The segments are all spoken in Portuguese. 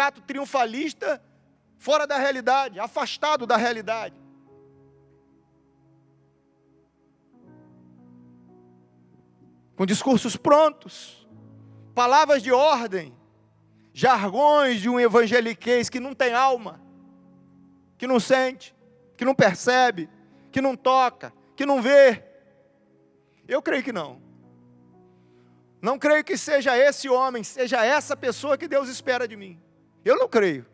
caricato, triunfalista, fora da realidade, afastado da realidade. Com discursos prontos, palavras de ordem, jargões de um evangeliquez que não tem alma, que não sente, que não percebe, que não toca, que não vê. Eu creio que não. Não creio que seja esse homem, seja essa pessoa que Deus espera de mim. Eu não creio.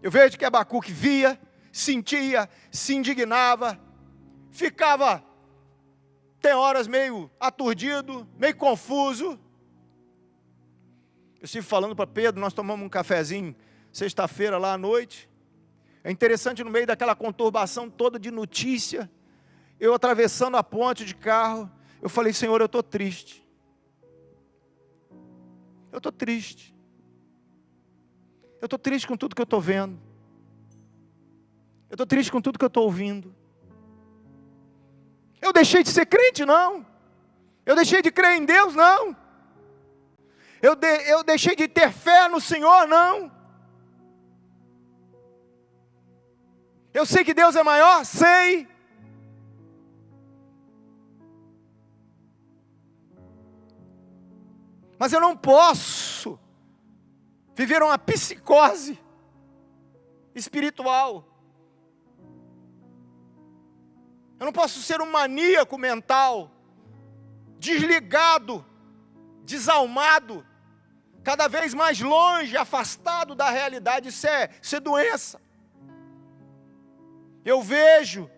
Eu vejo que Abacuque via, sentia, se indignava, ficava, tem horas meio aturdido, meio confuso. Eu estive falando para Pedro, nós tomamos um cafezinho sexta-feira lá à noite. É interessante, no meio daquela conturbação toda de notícia, eu atravessando a ponte de carro, eu falei: Senhor, eu estou triste. Eu estou triste. Eu estou triste com tudo que eu estou vendo. Eu estou triste com tudo que eu estou ouvindo. Eu deixei de ser crente? Não. Eu deixei de crer em Deus? Não. Eu deixei de ter fé no Senhor? Não. Eu sei que Deus é maior? Sei. Mas eu não posso viver uma psicose espiritual. Eu não posso ser um maníaco mental, desligado, desalmado, cada vez mais longe, afastado da realidade. Isso é doença. Eu vejo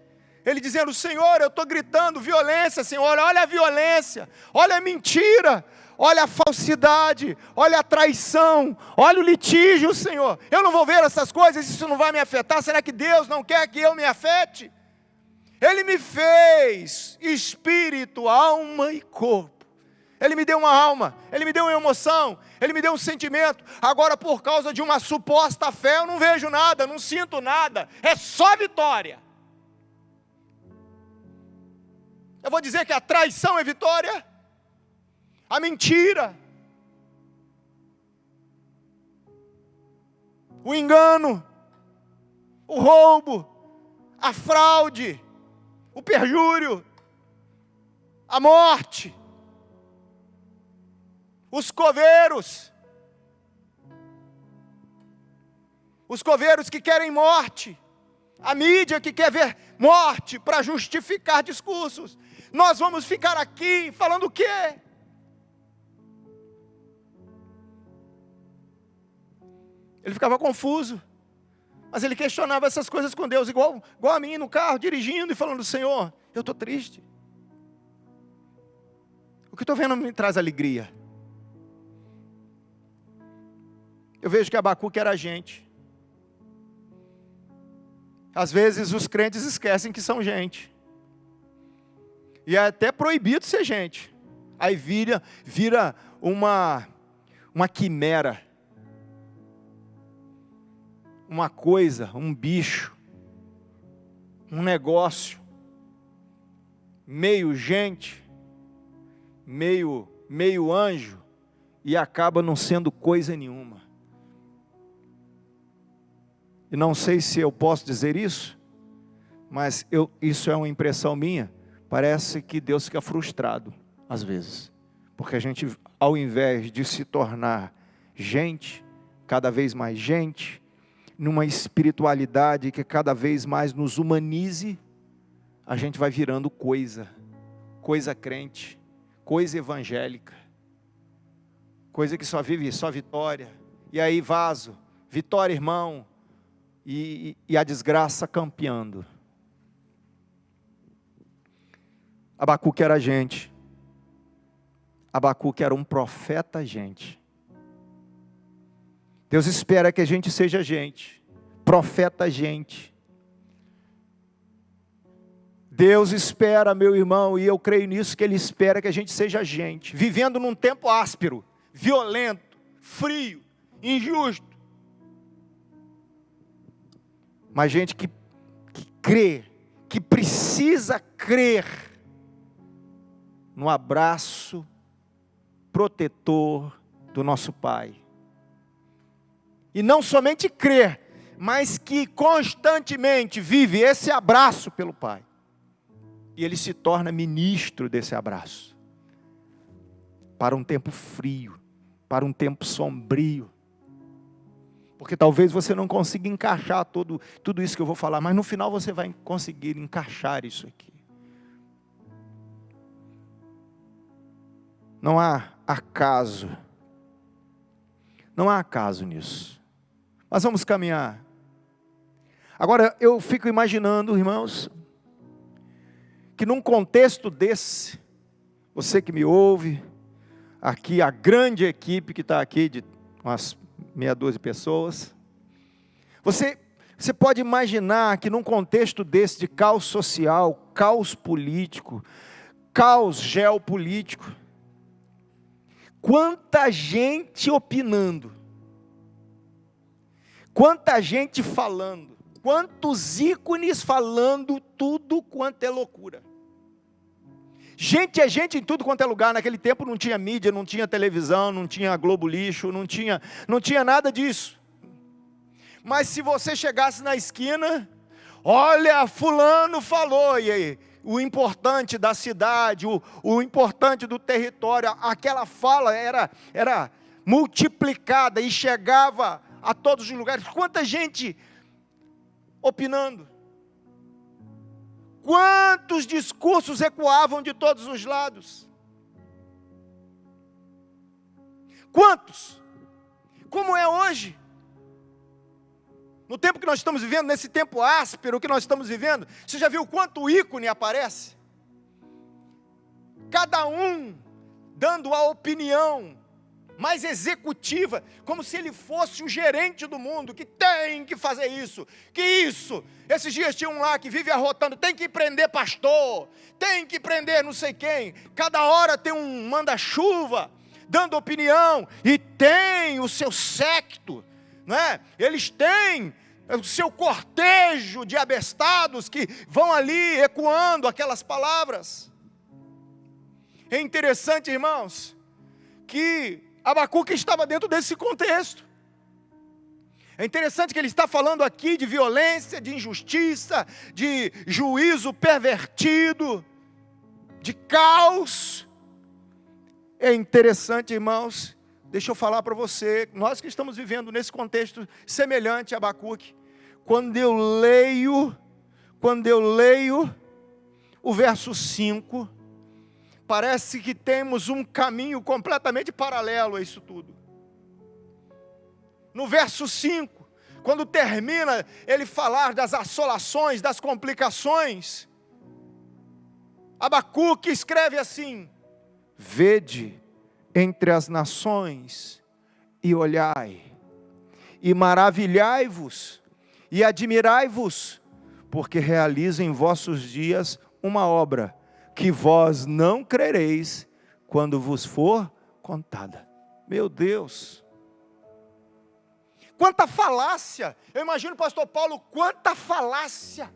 ele dizendo: Senhor, eu estou gritando violência, Senhor, olha a violência, olha a mentira, olha a falsidade, olha a traição, olha o litígio, Senhor. Eu não vou ver essas coisas, isso não vai me afetar. Será que Deus não quer que eu me afete? Ele me fez espírito, alma e corpo. Ele me deu uma alma, Ele me deu uma emoção, Ele me deu um sentimento. Agora, por causa de uma suposta fé, eu não vejo nada, não sinto nada. É só vitória. Eu vou dizer que a traição é vitória, a mentira, o engano, o roubo, a fraude, o perjúrio, a morte, os coveiros que querem morte, a mídia que quer ver morte para justificar discursos. Nós vamos ficar aqui falando o quê? Ele ficava confuso, mas ele questionava essas coisas com Deus, igual a mim no carro, dirigindo e falando: Senhor, eu estou triste. O que estou vendo me traz alegria. Eu vejo que Abacuque era gente. Às vezes os crentes esquecem que são gente. E é até proibido ser gente. Aí vira uma quimera. Uma coisa, um bicho. Um negócio. Meio gente. Meio anjo. E acaba não sendo coisa nenhuma. E não sei se eu posso dizer isso, mas isso é uma impressão minha. Parece que Deus fica frustrado, às vezes. Porque a gente, ao invés de se tornar gente, cada vez mais gente, numa espiritualidade que cada vez mais nos humanize, a gente vai virando coisa crente, coisa evangélica, coisa que só vive só vitória. E aí vaso, vitória, irmão, e a desgraça campeando. Abacuque era gente. Abacuque era um profeta gente. Deus espera que a gente seja gente, profeta gente. Deus espera, meu irmão, e eu creio nisso, que Ele espera que a gente seja gente, vivendo num tempo áspero, violento, frio, injusto. Mas gente que crê, que precisa crer no abraço protetor do nosso Pai. E não somente crer, mas que constantemente vive esse abraço pelo Pai. E ele se torna ministro desse abraço. Para um tempo frio, para um tempo sombrio. Porque talvez você não consiga encaixar tudo isso que eu vou falar, mas no final você vai conseguir encaixar isso aqui. Não há acaso. Não há acaso nisso. Mas vamos caminhar. Agora eu fico imaginando, irmãos, que num contexto desse, você que me ouve, aqui a grande equipe que está aqui, de umas meia dúzia de pessoas, você pode imaginar que num contexto desse de caos social, caos político, caos geopolítico, quanta gente opinando, quanta gente falando, quantos ícones falando tudo quanto é loucura. Gente é gente em tudo quanto é lugar. Naquele tempo não tinha mídia, não tinha televisão, não tinha Globo Lixo, não tinha nada disso. Mas se você chegasse na esquina, olha, fulano falou, e aí? O importante da cidade, o importante do território, aquela fala era multiplicada e chegava a todos os lugares. Quanta gente opinando. Quantos discursos ecoavam de todos os lados? Quantos? Como é hoje? No tempo que nós estamos vivendo, nesse tempo áspero que nós estamos vivendo, você já viu quanto ícone aparece? Cada um dando a opinião mais executiva, como se ele fosse o gerente do mundo, que tem que fazer isso, que isso. Esses dias tinha um lá que vive arrotando, tem que prender pastor, tem que prender não sei quem, cada hora tem um manda-chuva, dando opinião, e tem o seu séquito, não é? Eles têm o seu cortejo de abestados, que vão ali ecoando aquelas palavras. É interessante, irmãos, que Abacuque estava dentro desse contexto. É interessante que ele está falando aqui de violência, de injustiça, de juízo pervertido, de caos. É interessante, irmãos, deixa eu falar para você, nós que estamos vivendo nesse contexto semelhante a Abacuque, quando eu leio o verso 5, parece que temos um caminho completamente paralelo a isso tudo. No verso 5, quando termina ele falar das assolações, das complicações, Abacuque escreve assim: vede entre as nações e olhai, e maravilhai-vos, e admirai-vos, porque realizo em vossos dias uma obra, que vós não crereis quando vos for contada. Meu Deus! Quanta falácia! Eu imagino o pastor Paulo, quanta falácia!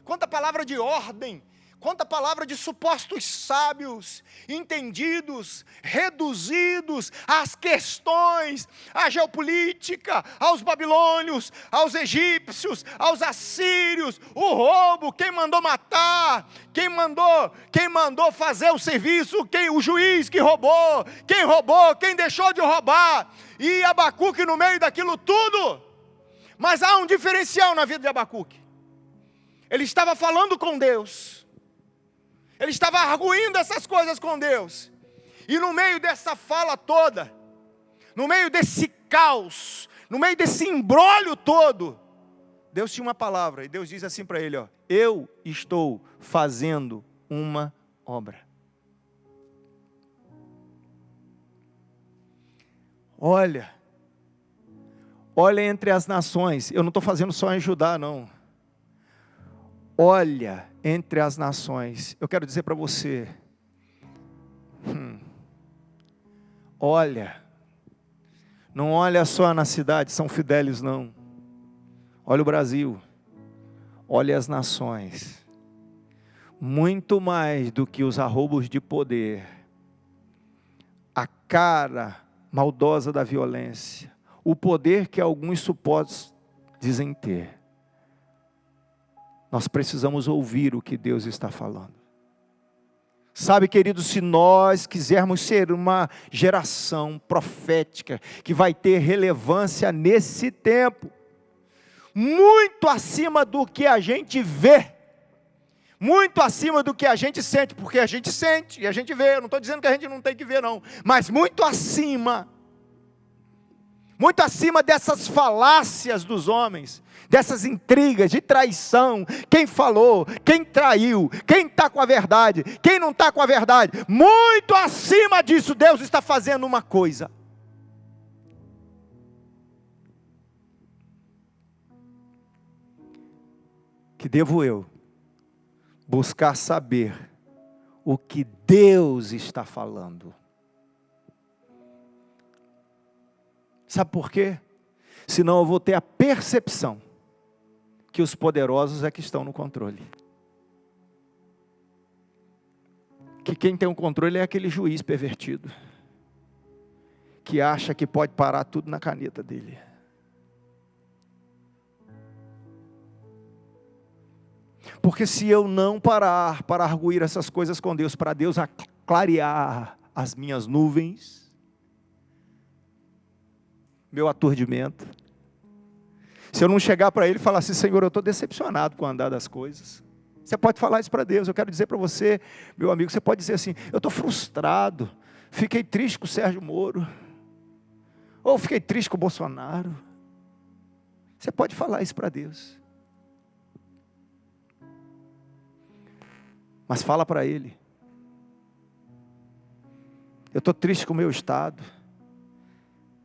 Quanta palavra de ordem! Quanta palavra de supostos sábios, entendidos, reduzidos às questões, à geopolítica, aos babilônios, aos egípcios, aos assírios, o roubo, quem mandou matar, quem mandou fazer o serviço, o juiz que roubou, quem deixou de roubar, e Abacuque no meio daquilo tudo. Mas há um diferencial na vida de Abacuque. Ele estava falando com Deus. Ele estava arguindo essas coisas com Deus. E no meio dessa fala toda, no meio desse caos, no meio desse imbróglio todo, Deus tinha uma palavra. E Deus diz assim para ele, ó: eu estou fazendo uma obra. Olha entre as nações. Eu não estou fazendo só em Judá, não. Olha entre as nações. Eu quero dizer para você, olha, não olha só na cidade São Fidélis, não. Olha o Brasil, olha as nações. Muito mais do que os arroubos de poder, a cara maldosa da violência, o poder que alguns supostos dizem ter. Nós precisamos ouvir o que Deus está falando. Sabe, queridos, se nós quisermos ser uma geração profética, que vai ter relevância nesse tempo, muito acima do que a gente vê, muito acima do que a gente sente, porque a gente sente e a gente vê, eu não estou dizendo que a gente não tem que ver não, mas muito acima dessas falácias dos homens, dessas intrigas de traição, quem falou, quem traiu, quem está com a verdade, quem não está com a verdade, muito acima disso, Deus está fazendo uma coisa. Que devo eu buscar saber o que Deus está falando. Sabe por quê? Senão eu vou ter a percepção que os poderosos é que estão no controle. Que quem tem o controle é aquele juiz pervertido, que acha que pode parar tudo na caneta dele. Porque se eu não parar para arguir essas coisas com Deus, para Deus clarear as minhas nuvens, meu aturdimento, se eu não chegar para Ele e falar assim, Senhor, eu estou decepcionado com o andar das coisas. Você pode falar isso para Deus. Eu quero dizer para você, meu amigo, você pode dizer assim, eu estou frustrado, fiquei triste com o Sérgio Moro, ou fiquei triste com o Bolsonaro. Você pode falar isso para Deus. Mas fala para Ele. Eu estou triste com o meu estado.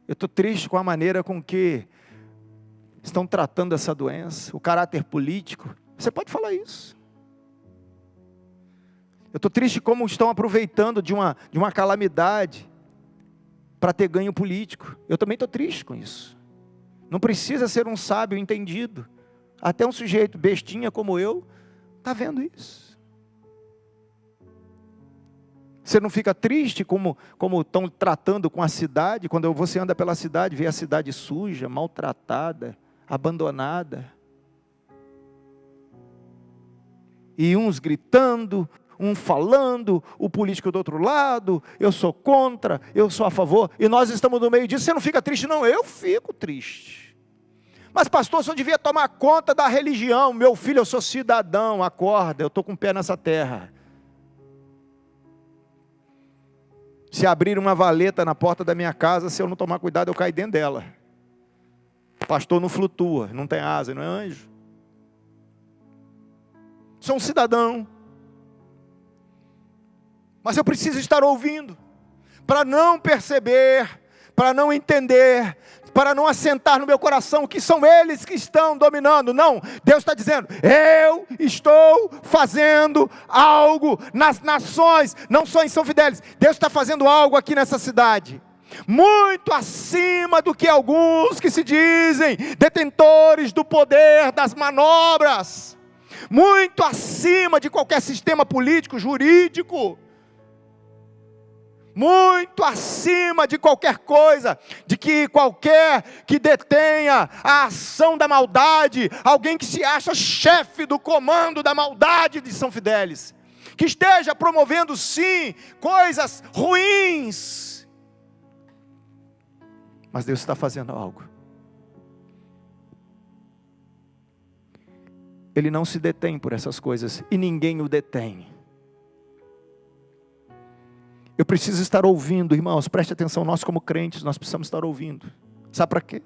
Eu estou triste com a maneira com que estão tratando essa doença, o caráter político. Você pode falar isso. Eu estou triste como estão aproveitando de uma calamidade para ter ganho político. Eu também estou triste com isso. Não precisa ser um sábio entendido. Até um sujeito bestinha como eu está vendo isso. Você não fica triste como estão tratando com a cidade, quando você anda pela cidade, vê a cidade suja, maltratada, abandonada. E uns gritando, um falando, o político do outro lado, eu sou contra, eu sou a favor, e nós estamos no meio disso. Você não fica triste? Não, eu fico triste. Mas pastor, você devia tomar conta da religião. Meu filho, eu sou cidadão, acorda, eu estou com o pé nessa terra. Se abrir uma valeta na porta da minha casa, se eu não tomar cuidado, eu caio dentro dela. Pastor não flutua, não tem asa, não é anjo. Sou um cidadão. Mas eu preciso estar ouvindo, para não perceber, para não entender, para não assentar no meu coração que são eles que estão dominando. Não, Deus está dizendo, eu estou fazendo algo nas nações, não só em São Fidélis. Deus está fazendo algo aqui nessa cidade, muito acima do que alguns que se dizem detentores do poder das manobras, muito acima de qualquer sistema político, jurídico, muito acima de qualquer coisa, de que qualquer que detenha a ação da maldade, alguém que se acha chefe do comando da maldade de São Fidélis, que esteja promovendo sim, coisas ruins, mas Deus está fazendo algo. Ele não se detém por essas coisas, e ninguém o detém. Eu preciso estar ouvindo, irmãos, preste atenção, nós como crentes, nós precisamos estar ouvindo. Sabe para quê?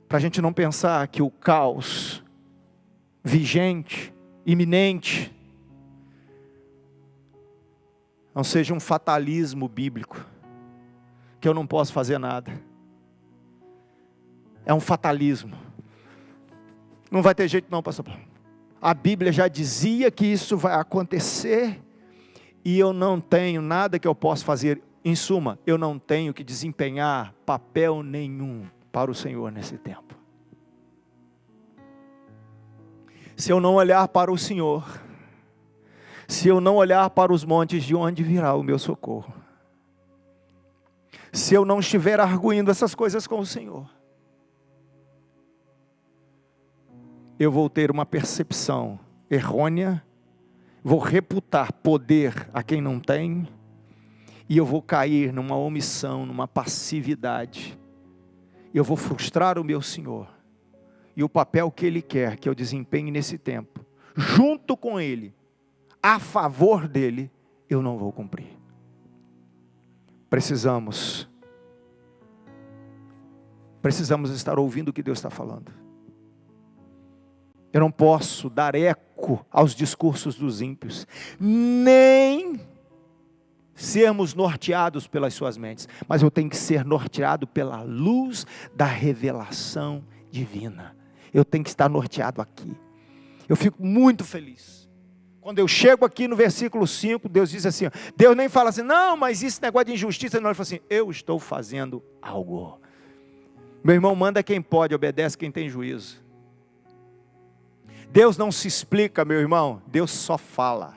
Para a gente não pensar que o caos vigente, iminente, não seja um fatalismo bíblico, que eu não posso fazer nada. É um fatalismo. Não vai ter jeito não, pastor Paulo. A Bíblia já dizia que isso vai acontecer, e eu não tenho nada que eu possa fazer. Em suma, eu não tenho que desempenhar papel nenhum para o Senhor nesse tempo. Se eu não olhar para o Senhor, se eu não olhar para os montes, de onde virá o meu socorro? se eu não estiver arguindo essas coisas com o Senhor, eu vou ter uma percepção errônea, vou reputar poder a quem não tem, e eu vou cair numa omissão, numa passividade, eu vou frustrar o meu Senhor, e o papel que Ele quer que eu desempenhe nesse tempo, junto com Ele, a favor dEle, eu não vou cumprir. Precisamos estar ouvindo o que Deus está falando. Eu não posso dar eco aos discursos dos ímpios, nem sermos norteados pelas suas mentes, mas eu tenho que ser norteado pela luz da revelação divina. Eu tenho que estar norteado aqui. Eu fico muito feliz quando eu chego aqui no versículo 5, Deus diz assim, Deus nem fala assim, não, mas esse negócio de injustiça, não, Ele fala assim, eu estou fazendo algo. Meu irmão, manda quem pode, obedece quem tem juízo. Deus não se explica, meu irmão, Deus só fala.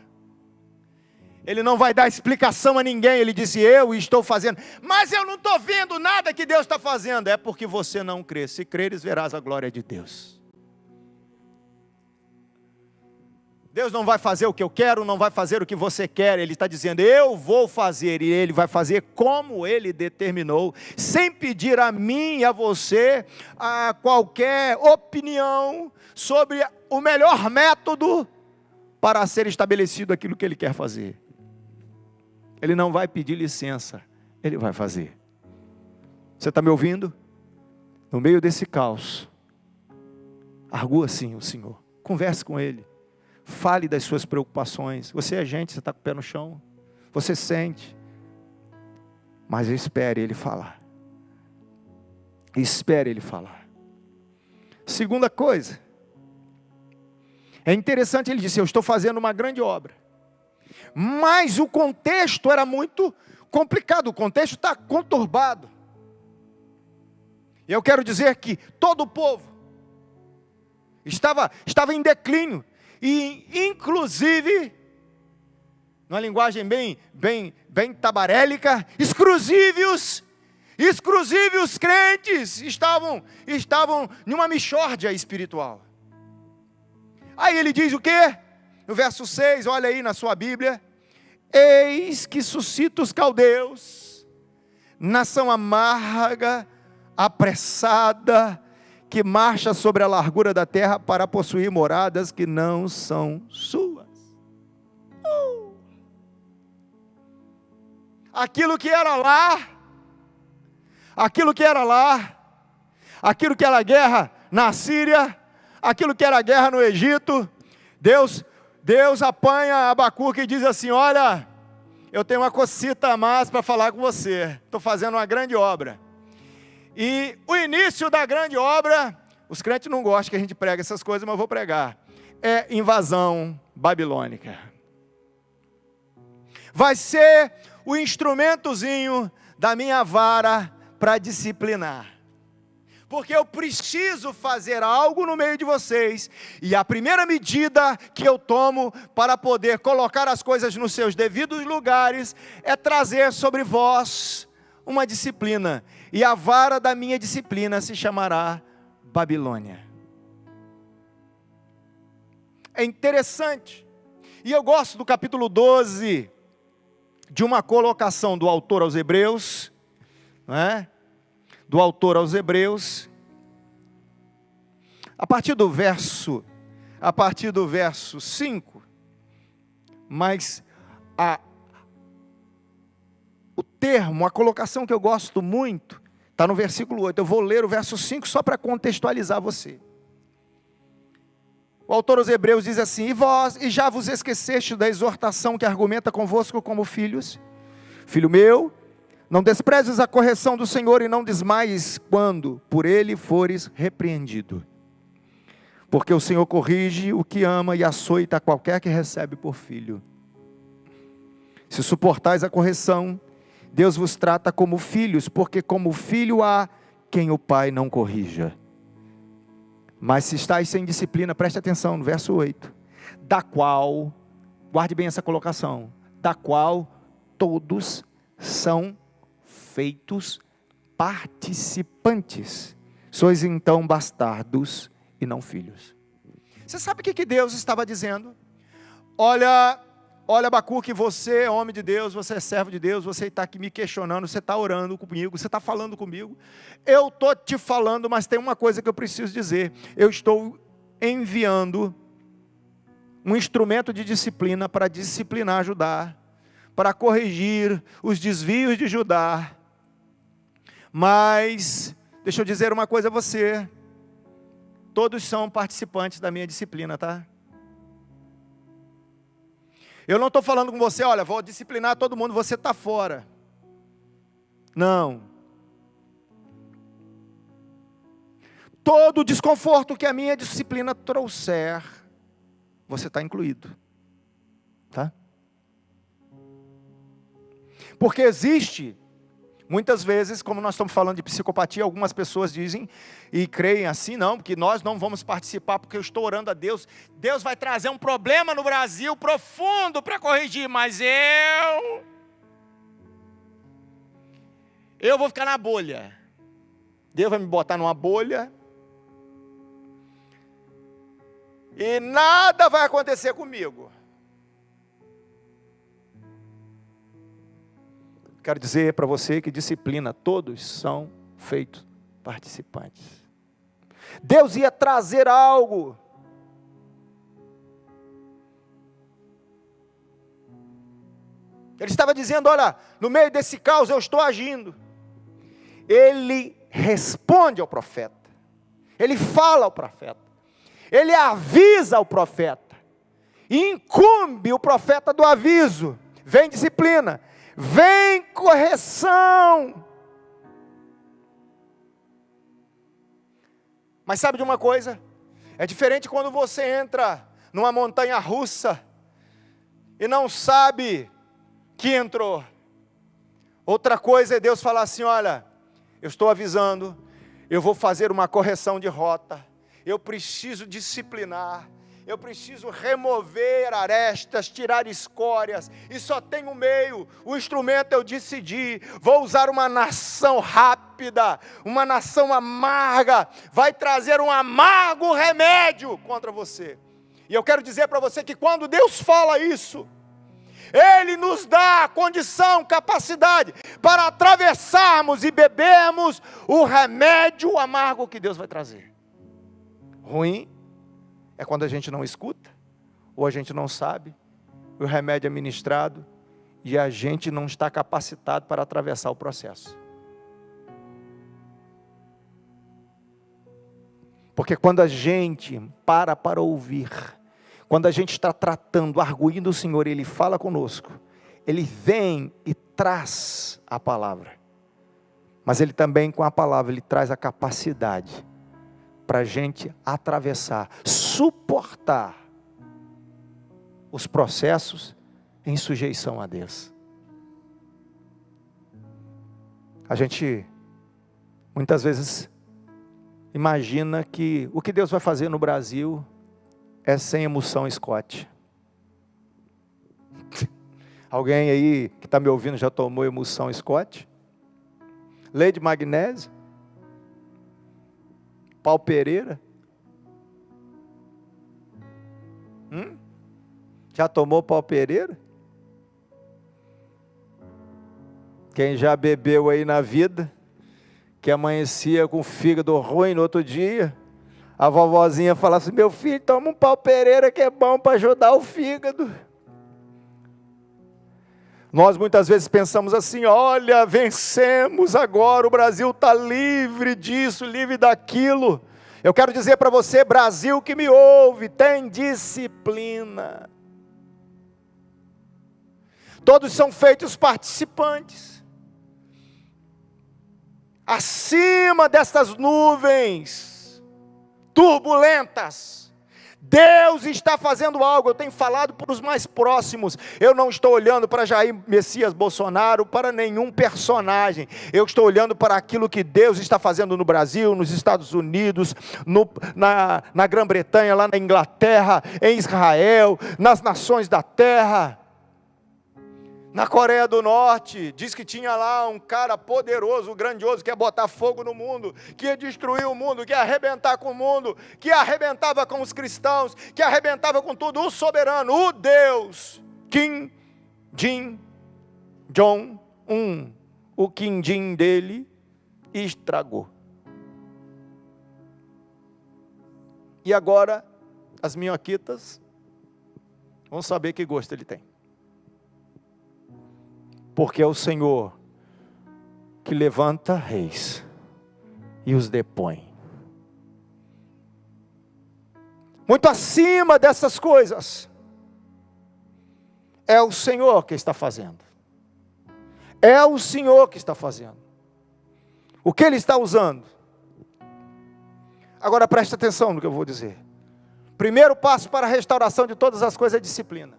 Ele não vai dar explicação a ninguém, Ele disse, eu estou fazendo, mas eu não estou vendo nada que Deus está fazendo, é porque você não crê, se creres verás a glória de Deus. Deus não vai fazer o que eu quero, não vai fazer o que você quer, Ele está dizendo, eu vou fazer, e Ele vai fazer como Ele determinou, sem pedir a mim e a você qualquer opinião sobre o melhor método para ser estabelecido aquilo que Ele quer fazer. Ele não vai pedir licença, Ele vai fazer. Você está me ouvindo? No meio desse caos, argua sim o Senhor, converse com Ele. Fale das suas preocupações. Você é gente, você está com o pé no chão. Você sente. Mas espere Ele falar. Espere Ele falar. Segunda coisa. É interessante, Ele disse, eu estou fazendo uma grande obra. Mas o contexto era muito complicado. O contexto está conturbado. E eu quero dizer que todo o povo estava em declínio. E inclusive, numa linguagem bem tabarélica, exclusivos crentes estavam numa mixórdia espiritual. Aí ele diz o quê? No verso 6, olha aí na sua Bíblia, eis que suscita os caldeus, nação amarga, apressada, que marcha sobre a largura da terra para possuir moradas que não são suas. Aquilo que era lá, aquilo que era guerra na Síria, aquilo que era guerra no Egito, Deus apanha Abacuque e diz assim, olha, eu tenho uma cosita a mais para falar com você, estou fazendo uma grande obra. E o início da grande obra, os crentes não gostam que a gente pregue essas coisas, mas eu vou pregar, é invasão babilônica. Vai ser o instrumentozinho da minha vara para disciplinar. Porque eu preciso fazer algo no meio de vocês, e a primeira medida que eu tomo para poder colocar as coisas nos seus devidos lugares, é trazer sobre vós uma disciplina, e a vara da minha disciplina se chamará Babilônia. É interessante, e eu gosto do capítulo 12, de uma colocação do autor aos Hebreus, não é? Do autor aos Hebreus, a partir do verso 5, mas o termo, a colocação que eu gosto muito, está no versículo 8, eu vou ler o verso 5 só para contextualizar você. O autor aos Hebreus diz assim, e já vos esqueceste da exortação que argumenta convosco como filhos? Filho meu, não desprezes a correção do Senhor e não desmaies quando por Ele fores repreendido. Porque o Senhor corrige o que ama e açoita qualquer que recebe por filho. Se suportais a correção, Deus vos trata como filhos, porque como filho há quem o pai não corrija. Mas se estáis sem disciplina, preste atenção no verso 8, da qual, guarde bem essa colocação, da qual todos são feitos participantes. Sois então bastardos e não filhos. Você sabe o que Deus estava dizendo? Olha, Abacuque, você é homem de Deus, você é servo de Deus, você está aqui me questionando, você está orando comigo, você está falando comigo. Eu estou te falando, mas tem uma coisa que eu preciso dizer. Eu estou enviando um instrumento de disciplina para disciplinar Judá, para corrigir os desvios de Judá. Mas, deixa eu dizer uma coisa a você. Todos são participantes da minha disciplina, tá? Eu não estou falando com você, olha, vou disciplinar todo mundo, você está fora. Não. Todo o desconforto que a minha disciplina trouxer, você está incluído. Tá? Porque existe, muitas vezes, como nós estamos falando de psicopatia, algumas pessoas dizem e creem assim, não, que nós não vamos participar porque eu estou orando a Deus. Deus vai trazer um problema no Brasil profundo para corrigir, mas eu vou ficar na bolha. Deus vai me botar numa bolha e nada vai acontecer comigo. Quero dizer para você que disciplina, todos são feitos participantes. Deus ia trazer algo. Ele estava dizendo, olha, no meio desse caos eu estou agindo. Ele responde ao profeta. Ele fala ao profeta. Ele avisa ao profeta. E incumbe o profeta do aviso. Vem disciplina. Vem correção. Mas sabe de uma coisa? É diferente quando você entra numa montanha russa e não sabe que entrou. Outra coisa é Deus falar assim, olha, eu estou avisando, eu vou fazer uma correção de rota, eu preciso disciplinar, eu preciso remover arestas, tirar escórias, e só tem um meio, o instrumento eu decidi, vou usar uma nação rápida, uma nação amarga, vai trazer um amargo remédio contra você. E eu quero dizer para você que quando Deus fala isso, Ele nos dá a condição, capacidade, para atravessarmos e bebermos o remédio amargo que Deus vai trazer. Ruim é quando a gente não escuta, ou a gente não sabe, o remédio é ministrado, e a gente não está capacitado para atravessar o processo. Porque quando a gente para ouvir, quando a gente está tratando, arguindo o Senhor, Ele fala conosco, Ele vem e traz a palavra, mas Ele também com a palavra, Ele traz a capacidade para a gente atravessar, suportar os processos em sujeição a Deus. A gente muitas vezes imagina que o que Deus vai fazer no Brasil é sem emoção Scott. Alguém aí que está me ouvindo já tomou emoção Scott? Lei de magnésio? Pau Pereira? Já tomou pau Pereira? Quem já bebeu aí na vida, que amanhecia com o fígado ruim no outro dia, a vovozinha fala assim, meu filho, toma um pau Pereira que é bom para ajudar o fígado. Nós muitas vezes pensamos assim, olha, vencemos agora, o Brasil está livre disso, livre daquilo. Eu quero dizer para você, Brasil que me ouve, tem disciplina. Todos são feitos participantes. Acima destas nuvens turbulentas, Deus está fazendo algo. Eu tenho falado para os mais próximos, eu não estou olhando para Jair Messias Bolsonaro, para nenhum personagem, eu estou olhando para aquilo que Deus está fazendo no Brasil, nos Estados Unidos, na Grã-Bretanha, lá na Inglaterra, em Israel, nas nações da terra. Na Coreia do Norte, diz que tinha lá um cara poderoso, grandioso, que ia botar fogo no mundo, que ia destruir o mundo, que ia arrebentar com o mundo, que arrebentava com os cristãos, que arrebentava com tudo. O soberano, o Deus, Kim Jong-un, o quindim dele estragou. E agora, as minhoquitas vão saber que gosto ele tem. Porque é o Senhor que levanta reis e os depõe. Muito acima dessas coisas, é o Senhor que está fazendo. É o Senhor que está fazendo. O que Ele está usando? Agora preste atenção no que eu vou dizer. Primeiro passo para a restauração de todas as coisas é disciplina.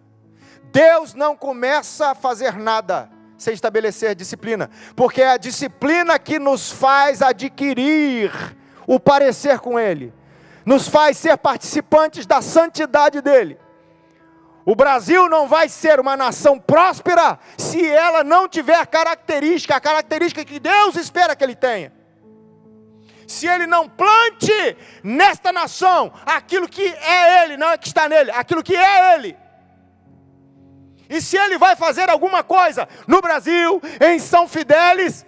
Deus não começa a fazer nada sem estabelecer disciplina, porque é a disciplina que nos faz adquirir o parecer com Ele, nos faz ser participantes da santidade dEle. O Brasil não vai ser uma nação próspera se ela não tiver a característica que Deus espera que ele tenha. Se ele não plante nesta nação aquilo que é Ele, não é que está nele, aquilo que é Ele. E se Ele vai fazer alguma coisa no Brasil, em São Fidélis,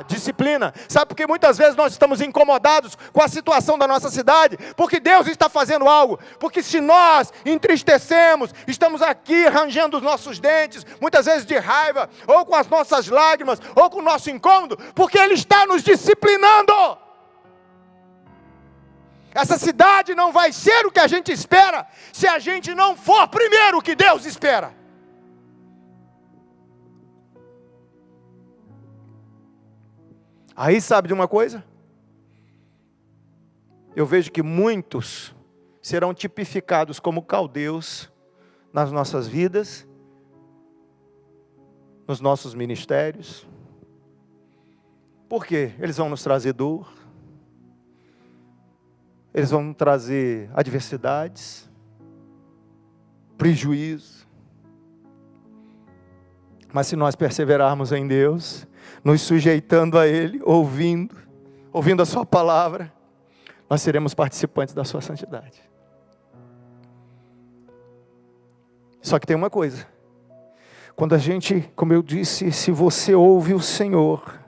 disciplina. Sabe por que muitas vezes nós estamos incomodados com a situação da nossa cidade? Porque Deus está fazendo algo. Porque se nós entristecemos, estamos aqui rangendo os nossos dentes, muitas vezes de raiva, ou com as nossas lágrimas, ou com o nosso incômodo, porque Ele está nos disciplinando. Essa cidade não vai ser o que a gente espera, se a gente não for primeiro o que Deus espera. Aí sabe de uma coisa? Eu vejo que muitos serão tipificados como caldeus nas nossas vidas, nos nossos ministérios. Por quê? Eles vão nos trazer dor. Eles vão trazer adversidades, prejuízo. Mas se nós perseverarmos em Deus, nos sujeitando a Ele, ouvindo a Sua palavra, nós seremos participantes da Sua santidade. Só que tem uma coisa. Quando a gente, como eu disse, se você ouve o Senhor,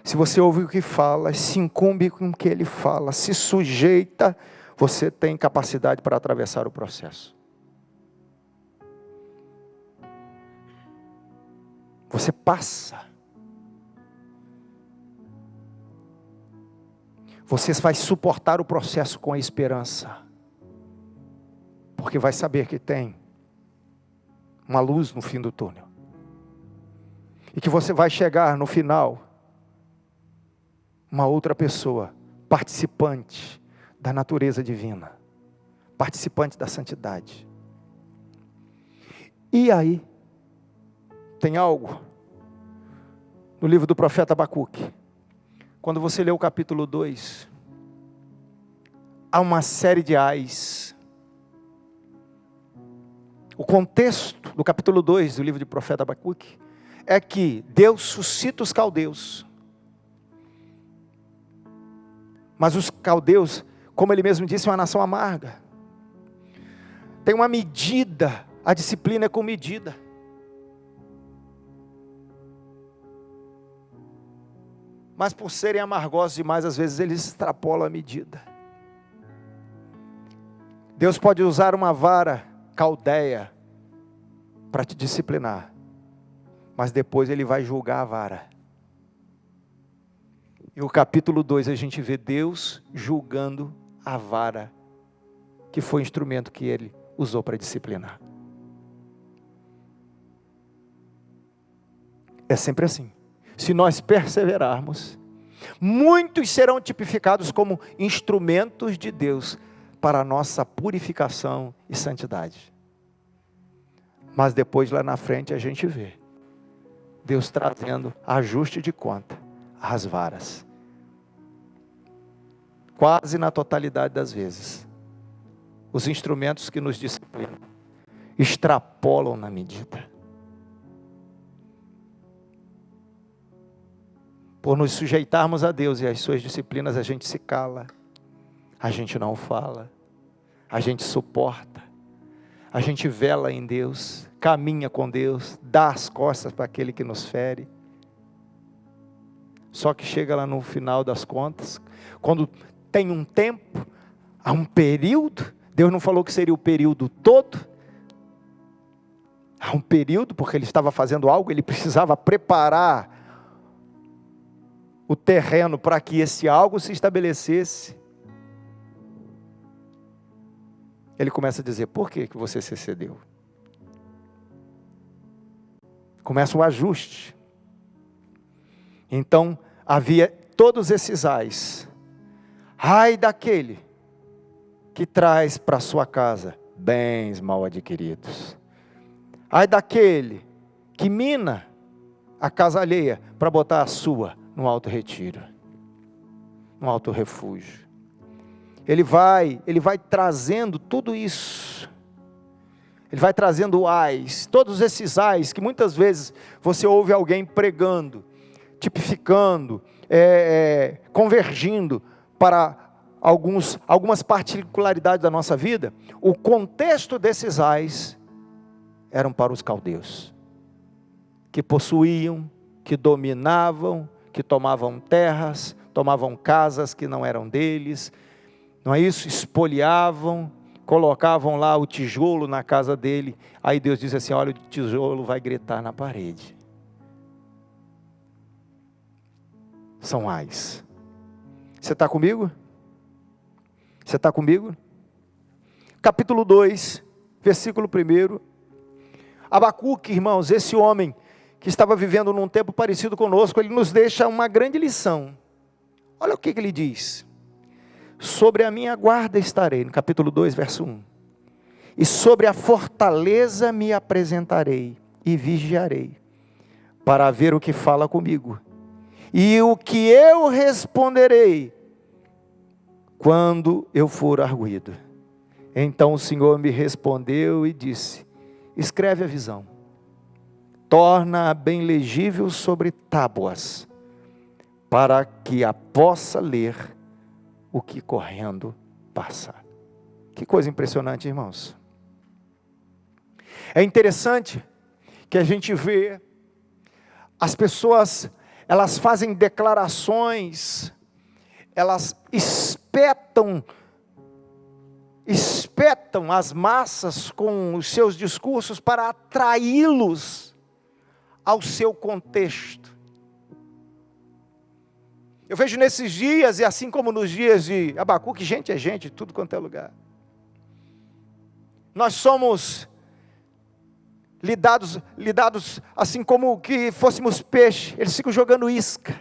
se você ouve o que fala, se incumbe com o que Ele fala, se sujeita, você tem capacidade para atravessar o processo. Você passa. Você vai suportar o processo com a esperança. Porque vai saber que tem uma luz no fim do túnel. E que você vai chegar no final uma outra pessoa, participante da natureza divina, participante da santidade. E aí, tem algo no livro do profeta Abacuque, quando você lê o capítulo 2, há uma série de ais. O contexto do capítulo 2 do livro do profeta Abacuque é que Deus suscita os caldeus. Mas os caldeus, como ele mesmo disse, é uma nação amarga. Tem uma medida, a disciplina é com medida. Mas por serem amargosos demais, às vezes eles extrapolam a medida. Deus pode usar uma vara caldeia para te disciplinar, mas depois Ele vai julgar a vara. E o capítulo 2 a gente vê Deus julgando a vara, que foi o instrumento que Ele usou para disciplinar. É sempre assim. Se nós perseverarmos, muitos serão tipificados como instrumentos de Deus para a nossa purificação e santidade. Mas depois lá na frente a gente vê Deus trazendo ajuste de conta às varas. Quase na totalidade das vezes, os instrumentos que nos disciplinam extrapolam na medida. Por nos sujeitarmos a Deus e às suas disciplinas, a gente se cala, a gente não fala, a gente suporta, a gente vela em Deus, caminha com Deus, dá as costas para aquele que nos fere. Só que chega lá no final das contas, quando tem um tempo, há um período, Deus não falou que seria o período todo, há um período, porque Ele estava fazendo algo, Ele precisava preparar o terreno para que esse algo se estabelecesse. Ele começa a dizer, por que você se excedeu? Começa o ajuste. Então, havia todos esses ais. Ai daquele que traz para sua casa bens mal adquiridos. Ai daquele que mina a casa alheia para botar a sua no alto retiro, no alto refúgio. Ele vai trazendo tudo isso. Ele vai trazendo ais, todos esses ais que muitas vezes você ouve alguém pregando, tipificando, convergindo para algumas particularidades da nossa vida. O contexto desses ais eram para os caldeus, que possuíam, que dominavam, que tomavam terras, tomavam casas que não eram deles, não é isso? Espoliavam, colocavam lá o tijolo na casa dele. Aí Deus diz assim, olha, o tijolo vai gritar na parede. São ais. Você está comigo? Você está comigo? Capítulo 2, versículo 1. Abacuque, irmãos, esse homem que estava vivendo num tempo parecido conosco, ele nos deixa uma grande lição. Olha o que ele diz. Sobre a minha guarda estarei, no capítulo 2, verso 1. E sobre a fortaleza me apresentarei e vigiarei, para ver o que fala comigo. E o que eu responderei, quando eu for arguido. Então o Senhor me respondeu e disse, escreve a visão, torna-a bem legível sobre tábuas, para que a possa ler o que correndo passa. Que coisa impressionante, irmãos. É interessante que a gente vê as pessoas, elas fazem declarações, elas espetam as massas com os seus discursos para atraí-los ao seu contexto. Eu vejo nesses dias, e assim como nos dias de Abacuque, gente é gente, tudo quanto é lugar. Nós somos lidados assim como que fôssemos peixe, eles ficam jogando isca.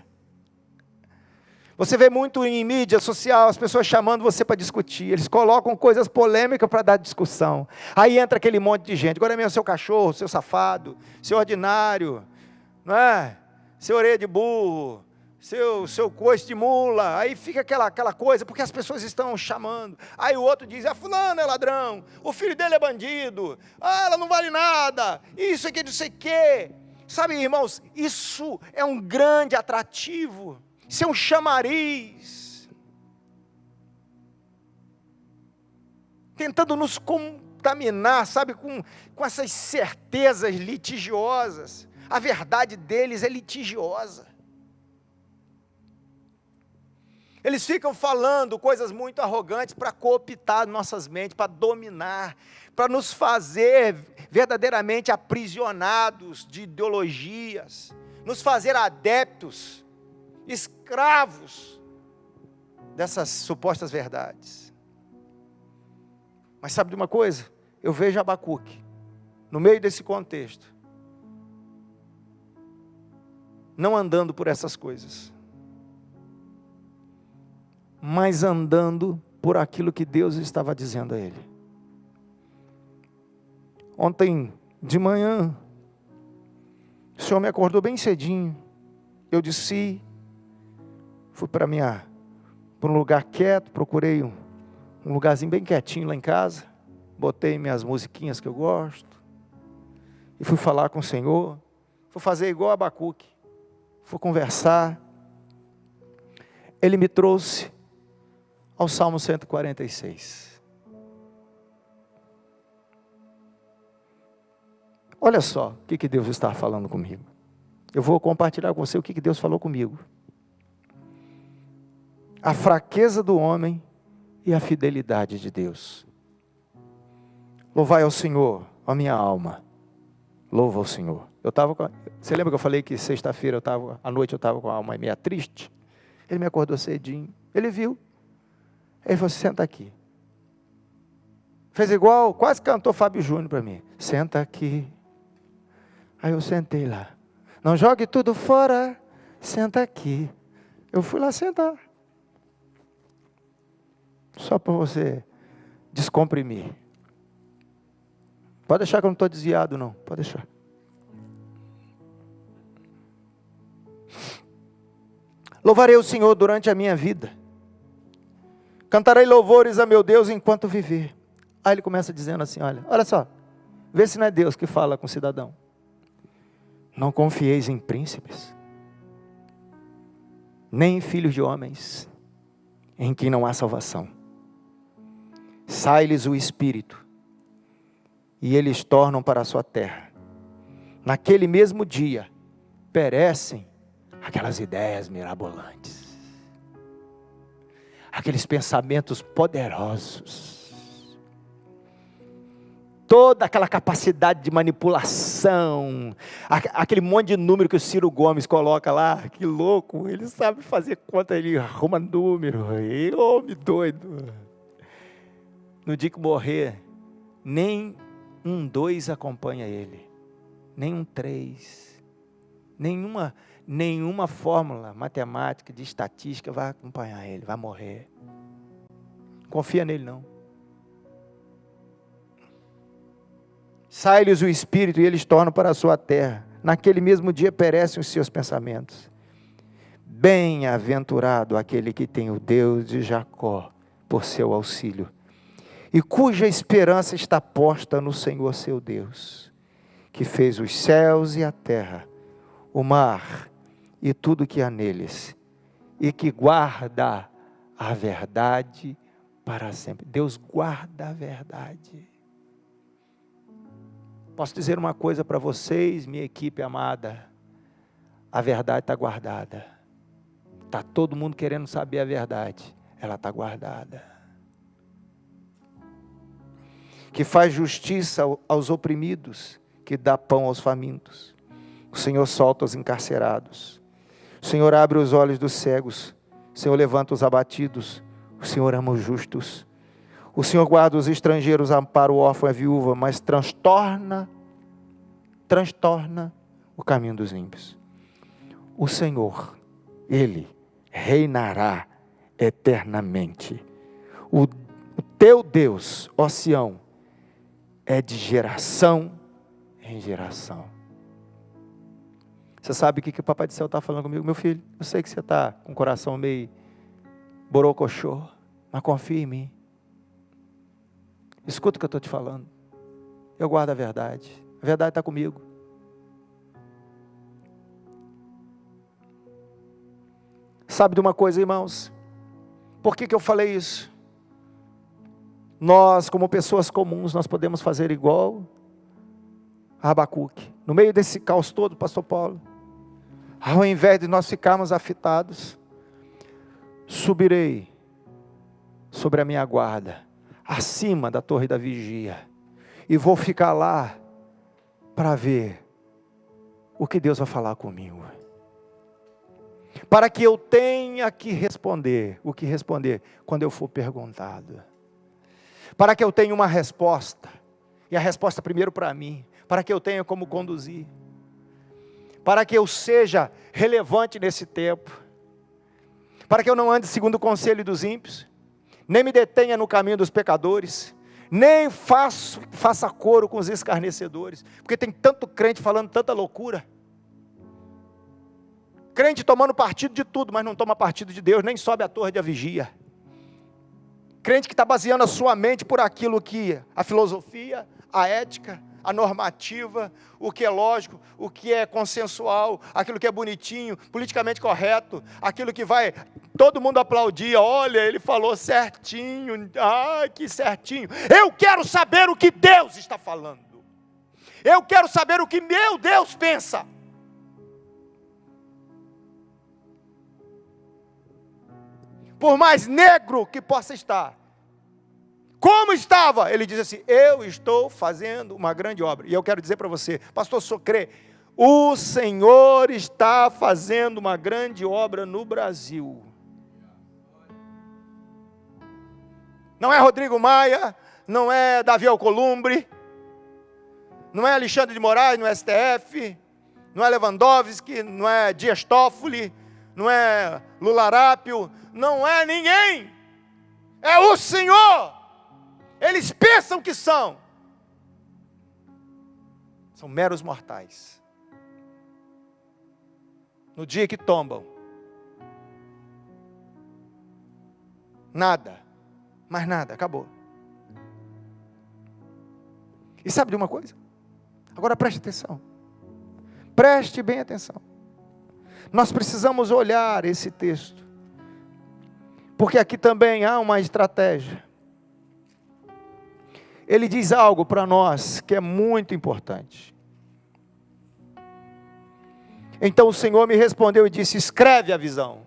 Você vê muito em mídia social, as pessoas chamando você para discutir, eles colocam coisas polêmicas para dar discussão. Aí entra aquele monte de gente, agora é mesmo seu cachorro, seu safado, seu ordinário, não é? Seu orelha de burro, seu coice de mula, aí fica aquela coisa, porque as pessoas estão chamando. Aí o outro diz, fulano é ladrão, o filho dele é bandido, ela não vale nada, isso aqui não sei o quê. Sabe, irmãos, isso é um grande atrativo, isso é um chamariz, tentando nos contaminar, sabe, com essas certezas litigiosas. A verdade deles é litigiosa. Eles ficam falando coisas muito arrogantes para cooptar nossas mentes, para dominar, para nos fazer verdadeiramente aprisionados de ideologias, nos fazer adeptos, escravos dessas supostas verdades. Mas sabe de uma coisa? Eu vejo Abacuque, no meio desse contexto, não andando por essas coisas, mas andando por aquilo que Deus estava dizendo a ele. Ontem de manhã, o Senhor me acordou bem cedinho, eu desci, fui para um lugar quieto, procurei um lugarzinho bem quietinho lá em casa, botei minhas musiquinhas que eu gosto, e fui falar com o Senhor, fui fazer igual Abacuque, fui conversar. Ele me trouxe ao Salmo 146. Olha só o que Deus está falando comigo. Eu vou compartilhar com você o que Deus falou comigo. A fraqueza do homem e a fidelidade de Deus. Louvai ao Senhor, ó minha alma. Louva ao Senhor. Você lembra que eu falei que sexta-feira à noite eu estava com a alma meio triste? Ele me acordou cedinho. Ele viu. Ele falou: senta aqui. Fez igual, quase cantou Fábio Júnior para mim. Senta aqui. Aí eu sentei lá. Não jogue tudo fora, senta aqui. Eu fui lá sentar. Só para você descomprimir. Pode deixar que eu não estou desviado não, pode deixar. Louvarei o Senhor durante a minha vida. Cantarei louvores a meu Deus enquanto viver. Aí ele começa dizendo assim, olha só. Vê se não é Deus que fala com o cidadão. Não confieis em príncipes, nem em filhos de homens, em quem não há salvação. Sai-lhes o espírito, e eles tornam para a sua terra. Naquele mesmo dia, perecem aquelas ideias mirabolantes, aqueles pensamentos poderosos, toda aquela capacidade de manipulação, aquele monte de número que o Ciro Gomes coloca lá, que louco, ele sabe fazer conta, ele arruma número, homem doido. No dia que morrer, nem 1, 2 acompanha ele, nem 1, 3, nenhuma fórmula matemática, de estatística vai acompanhar ele, vai morrer. Não confia nele não. Sai-lhes o espírito e eles tornam para a sua terra. Naquele mesmo dia perecem os seus pensamentos. Bem-aventurado aquele que tem o Deus de Jacó por seu auxílio, e cuja esperança está posta no Senhor seu Deus, que fez os céus e a terra, o mar e tudo que há neles, e que guarda a verdade para sempre. Deus guarda a verdade. Posso dizer uma coisa para vocês, minha equipe amada, a verdade está guardada. Está todo mundo querendo saber a verdade, ela está guardada. Que faz justiça aos oprimidos, que dá pão aos famintos. O Senhor solta os encarcerados. O Senhor abre os olhos dos cegos. O Senhor levanta os abatidos. O Senhor ama os justos. O Senhor guarda os estrangeiros, ampara o órfão e a viúva, mas transtorna o caminho dos ímpios. O Senhor, Ele reinará eternamente. O teu Deus, ó Sião, é de geração em geração. Você sabe o que o Papai do Céu está falando comigo? Meu filho, eu sei que você está com o coração meio borocochô, mas confia em mim. Escuta o que eu estou te falando. Eu guardo a verdade está comigo. Sabe de uma coisa, irmãos? Por que eu falei isso? Nós, como pessoas comuns, nós podemos fazer igual a Abacuque. No meio desse caos todo, pastor Paulo, ao invés de nós ficarmos afetados, subirei sobre a minha guarda, acima da torre da vigia, e vou ficar lá para ver o que Deus vai falar comigo, para que eu tenha que responder o que responder quando eu for perguntado, para que eu tenha uma resposta, e a resposta primeiro para mim, para que eu tenha como conduzir, para que eu seja relevante nesse tempo, para que eu não ande segundo o conselho dos ímpios, nem me detenha no caminho dos pecadores, nem faça coro com os escarnecedores, porque tem tanto crente falando tanta loucura, crente tomando partido de tudo, mas não toma partido de Deus, nem sobe a torre da vigia, crente que está baseando a sua mente por aquilo que a filosofia, a ética, a normativa, o que é lógico, o que é consensual, aquilo que é bonitinho, politicamente correto, aquilo que vai todo mundo aplaudir. Olha, ele falou certinho, que certinho. Eu quero saber o que Deus está falando. Eu quero saber o que meu Deus pensa. Por mais negro que possa estar, como estava? Ele diz assim: eu estou fazendo uma grande obra. E eu quero dizer para você, pastor, só crê, o Senhor está fazendo uma grande obra no Brasil. Não é Rodrigo Maia, não é Davi Alcolumbre, não é Alexandre de Moraes no STF, não é Lewandowski, não é Dias Toffoli, não é Lula Arápio, não é ninguém, é o Senhor. Eles pensam que são meros mortais. No dia que tombam, nada, mais nada, acabou. E sabe de uma coisa? Agora preste atenção, preste bem atenção. Nós precisamos olhar esse texto, porque aqui também há uma estratégia. Ele diz algo para nós que é muito importante. Então o Senhor me respondeu e disse: escreve a visão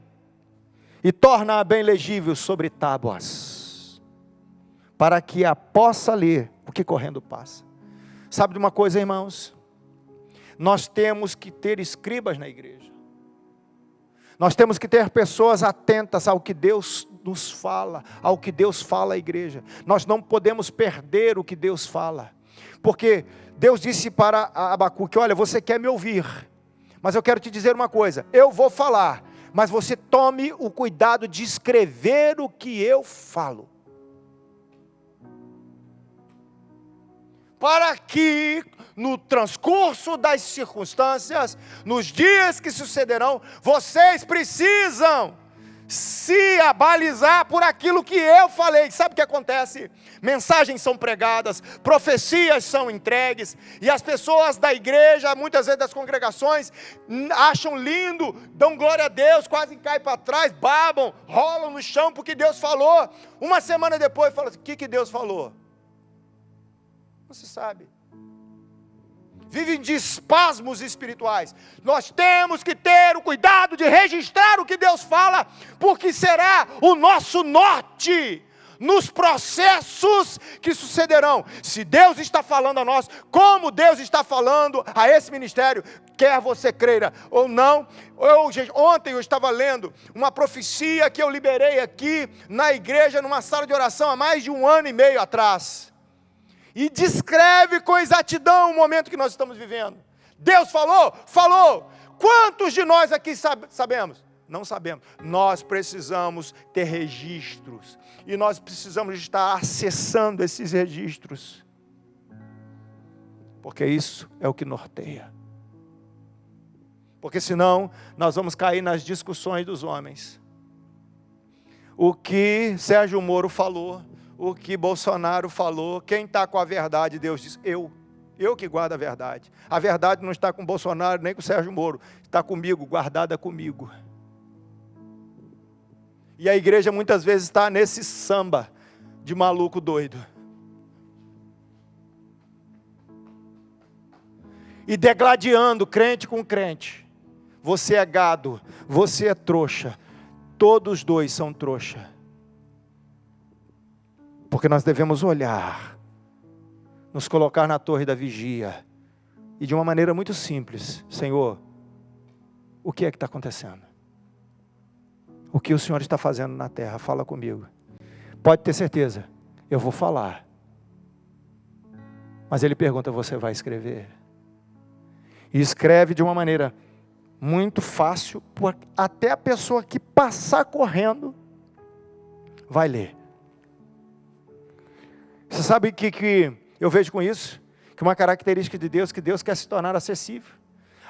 e torna-a bem legível sobre tábuas, para que a possa ler o que correndo passa. Sabe de uma coisa, irmãos? Nós temos que ter escribas na igreja. Nós temos que ter pessoas atentas ao que Deus nos fala, ao que Deus fala à igreja. Nós não podemos perder o que Deus fala, porque Deus disse para Abacuque: olha, você quer me ouvir, mas eu quero te dizer uma coisa, eu vou falar, mas você tome o cuidado de escrever o que eu falo, para que no transcurso das circunstâncias, nos dias que sucederão, vocês precisam se abalizar por aquilo que eu falei. Sabe o que acontece? Mensagens são pregadas, profecias são entregues, e as pessoas da igreja, muitas vezes das congregações, acham lindo, dão glória a Deus, quase caem para trás, babam, rolam no chão porque Deus falou. Uma semana depois falam assim: o que Deus falou? Não se sabe. Vivem de espasmos espirituais. Nós temos que ter o cuidado de registrar o que Deus fala, porque será o nosso norte nos processos que sucederão. Se Deus está falando a nós, como Deus está falando a esse ministério, quer você creia ou não. Ontem eu estava lendo uma profecia que eu liberei aqui na igreja, numa sala de oração, há mais de 1 ano e meio atrás. E descreve com exatidão o momento que nós estamos vivendo. Deus falou? Falou. Quantos de nós aqui sabemos? Não sabemos. Nós precisamos ter registros. E nós precisamos estar acessando esses registros. Porque isso é o que norteia. Porque senão nós vamos cair nas discussões dos homens. O que Sérgio Moro falou, o que Bolsonaro falou, quem está com a verdade? Deus diz: eu que guardo a verdade. A verdade não está com Bolsonaro nem com Sérgio Moro, está comigo, guardada comigo. E a igreja muitas vezes está nesse samba de maluco doido, e degladiando crente com crente. Você é gado, você é trouxa, todos os dois são trouxa. Porque nós devemos olhar, nos colocar na torre da vigia, e de uma maneira muito simples: Senhor, o que é que está acontecendo? O que o Senhor está fazendo na terra? Fala comigo. Pode ter certeza, eu vou falar. Mas Ele pergunta: você vai escrever? E escreve de uma maneira muito fácil, até a pessoa que passar correndo vai ler. Você sabe o que eu vejo com isso? Que uma característica de Deus, que Deus quer se tornar acessível.